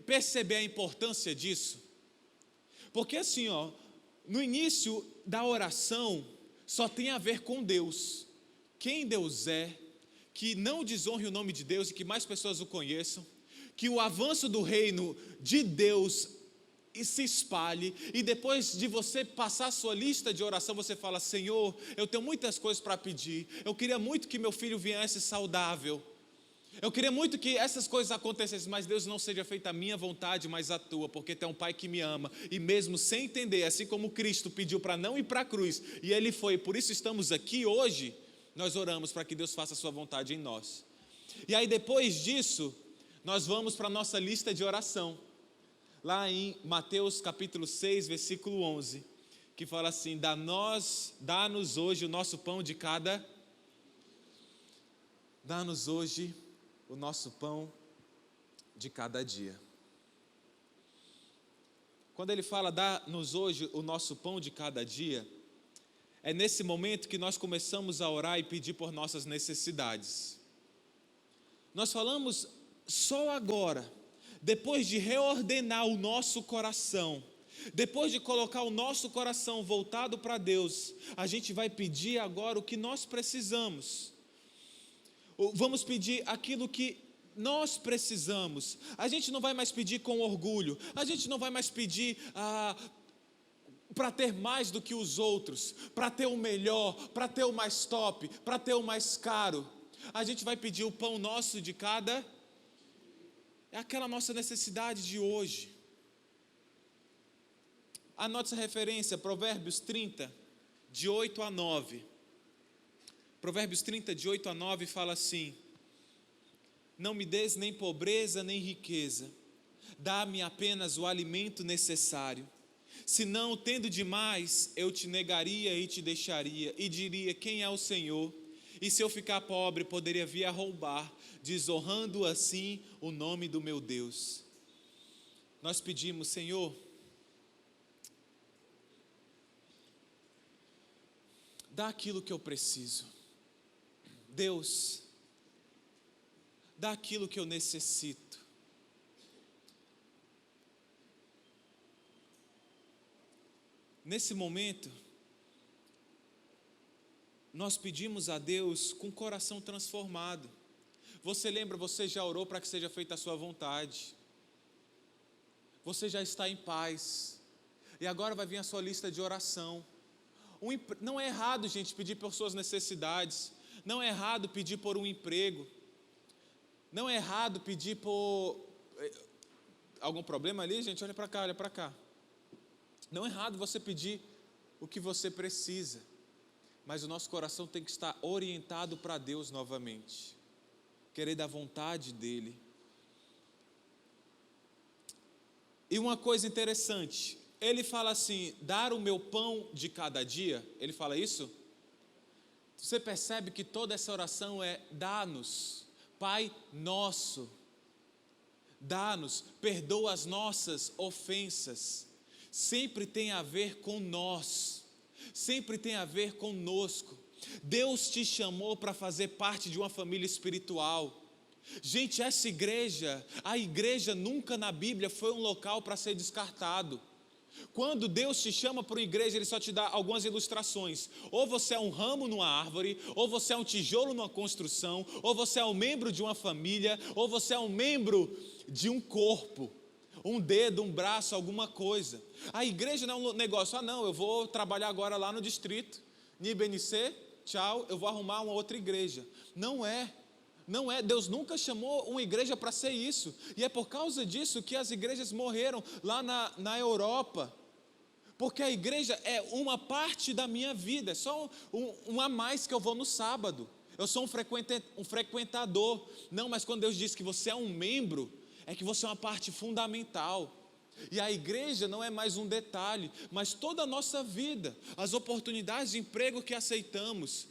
perceber a importância disso? Porque assim, ó, no início da oração, só tem a ver com Deus. Quem Deus é, que não desonre o nome de Deus e que mais pessoas o conheçam, que o avanço do reino de Deus se espalhe, e depois de você passar a sua lista de oração, você fala: Senhor, eu tenho muitas coisas para pedir, eu queria muito que meu filho viesse saudável, eu queria muito que essas coisas acontecessem, mas Deus, não seja feita a minha vontade, mas a tua, porque tu é um Pai que me ama, e mesmo sem entender, assim como Cristo pediu para não ir para a cruz, e Ele foi, por isso estamos aqui hoje, nós oramos para que Deus faça a sua vontade em nós. E aí depois disso, nós vamos para a nossa lista de oração, lá em Mateus capítulo 6, versículo 11, que fala assim: dá-nos hoje o nosso pão de cada... Dá-nos hoje o nosso pão de cada dia. Quando ele fala dá-nos hoje o nosso pão de cada dia, é nesse momento que nós começamos a orar e pedir por nossas necessidades. Nós falamos só agora, depois de reordenar o nosso coração, depois de colocar o nosso coração voltado para Deus, a gente vai pedir agora o que nós precisamos. Vamos pedir aquilo que nós precisamos. A gente não vai mais pedir com orgulho, a gente não vai mais pedir para ter mais do que os outros, para ter o melhor, para ter o mais top, para ter o mais caro. A gente vai pedir o pão nosso de cada, é aquela nossa necessidade de hoje. Anote essa referência, Provérbios 30, de 8 a 9. Provérbios 30, de 8 a 9 fala assim: não me des nem pobreza nem riqueza, dá-me apenas o alimento necessário. Senão, tendo demais, eu te negaria e te deixaria, e diria: quem é o Senhor? E se eu ficar pobre, poderia vir a roubar, desonrando assim o nome do meu Deus. Nós pedimos: Senhor, dá aquilo que eu preciso. Deus, dá aquilo que eu necessito. Nesse momento, nós pedimos a Deus com o coração transformado. Você lembra, você já orou para que seja feita a sua vontade. Você já está em paz. E agora vai vir a sua lista de oração. Não é errado, gente, pedir por suas necessidades. Não é errado pedir por um emprego. Não é errado pedir por... Algum problema ali, gente? Olha para cá, olha para cá. Não é errado você pedir o que você precisa. Mas o nosso coração tem que estar orientado para Deus novamente. Querer da vontade dEle. E uma coisa interessante, ele fala assim: dar o meu pão de cada dia. Ele fala isso? Você percebe que toda essa oração é: dá-nos, Pai nosso, dá-nos, perdoa as nossas ofensas. Sempre tem a ver com nós, sempre tem a ver conosco. Deus te chamou para fazer parte de uma família espiritual. Gente, essa igreja, a igreja nunca na Bíblia foi um local para ser descartado. Quando Deus te chama para uma igreja, Ele só te dá algumas ilustrações. Ou você é um ramo numa árvore, ou você é um tijolo numa construção, ou você é um membro de uma família, ou você é um membro de um corpo, um dedo, um braço, alguma coisa. A igreja não é um negócio: não, eu vou trabalhar agora lá no distrito, NIBNC, tchau, eu vou arrumar uma outra igreja. Não é. Não é, Deus nunca chamou uma igreja para ser isso. E é por causa disso que as igrejas morreram lá na Europa. Porque a igreja é uma parte da minha vida, é só um a mais que eu vou no sábado. Eu sou um frequentador. Não, mas quando Deus diz que você é um membro, é que você é uma parte fundamental. E a igreja não é mais um detalhe, mas toda a nossa vida, as oportunidades de emprego que aceitamos,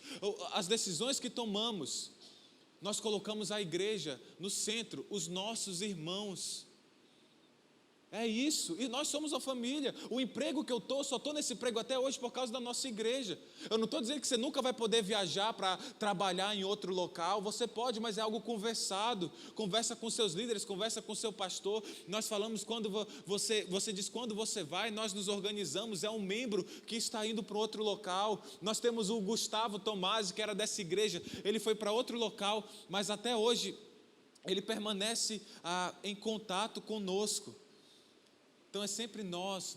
as decisões que tomamos, nós colocamos a igreja no centro, os nossos irmãos. É isso, e nós somos uma família. O emprego que eu só estou nesse emprego até hoje por causa da nossa igreja. Eu não estou dizendo que você nunca vai poder viajar para trabalhar em outro local. Você pode, mas é algo conversado. Conversa com seus líderes, conversa com seu pastor. Nós falamos quando você diz quando você vai, nós nos organizamos. É um membro que está indo para outro local. Nós temos o Gustavo Tomasi, que era dessa igreja. Ele foi para outro local, mas até hoje ele permanece em contato conosco. Então é sempre nós.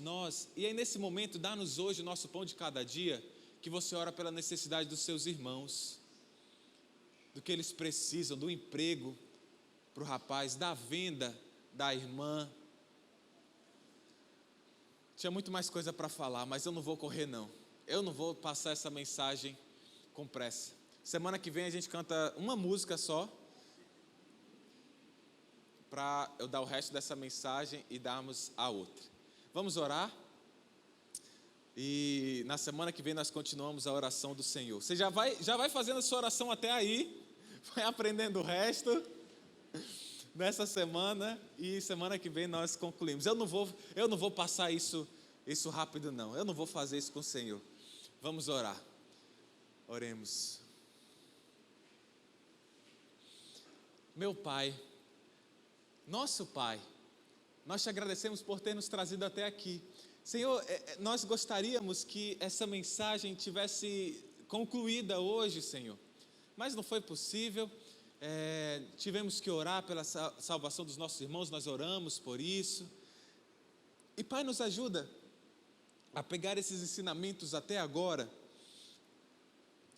E aí nesse momento, dá-nos hoje o nosso pão de cada dia, que você ora pela necessidade dos seus irmãos, do que eles precisam, do emprego para o rapaz, da venda da irmã. Tinha muito mais coisa para falar, mas eu não vou correr não. Eu não vou passar essa mensagem com pressa. Semana que vem a gente canta uma música só, para eu dar o resto dessa mensagem e darmos a outra. Vamos orar? E na semana que vem nós continuamos a oração do Senhor. Você já vai fazendo a sua oração até aí, vai aprendendo o resto nessa semana, e semana que vem nós concluímos. Eu não vou passar isso rápido não. Eu não vou fazer isso com o Senhor. Vamos orar. Oremos. meu Pai, nosso Pai, nós te agradecemos por ter nos trazido até aqui. Senhor, nós gostaríamos que essa mensagem tivesse concluída hoje, Senhor, mas não foi possível. Tivemos que orar pela salvação dos nossos irmãos, nós oramos por isso. E Pai, nos ajuda a pegar esses ensinamentos até agora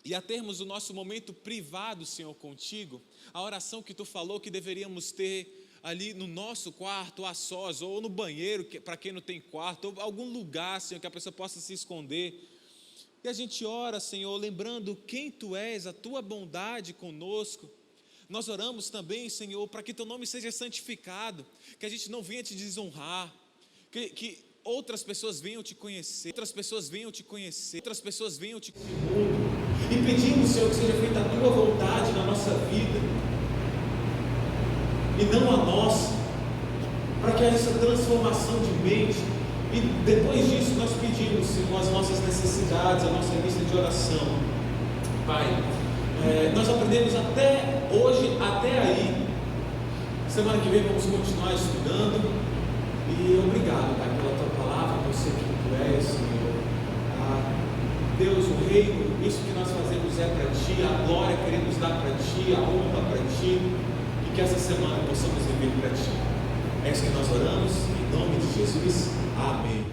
e a termos o nosso momento privado, Senhor, contigo, a oração que Tu falou que deveríamos ter ali no nosso quarto, a sós, ou no banheiro, para quem não tem quarto, ou algum lugar, Senhor, que a pessoa possa se esconder. E a gente ora, Senhor, lembrando quem Tu és, a Tua bondade conosco. Nós oramos também, Senhor, para que Teu nome seja santificado, que a gente não venha Te desonrar, que outras pessoas venham Te conhecer, outras pessoas venham Te conhecer, outras pessoas venham Te conhecer. E pedimos, Senhor, que seja feita a Tua vontade na nossa vida, e não a nossa, para que haja essa transformação de mente. E depois disso nós pedimos, Senhor, as nossas necessidades, a nossa lista de oração. Pai, nós aprendemos até hoje, até aí. Semana que vem vamos continuar estudando. E obrigado, Pai, pela Tua palavra, por ser quem Tu és, Senhor. Deus, o reino, isso que nós fazemos é para Ti, a glória queremos dar para Ti, a honra para Ti, e que essa semana possamos viver para Ti. É isso que nós oramos, em nome de Jesus. Amém.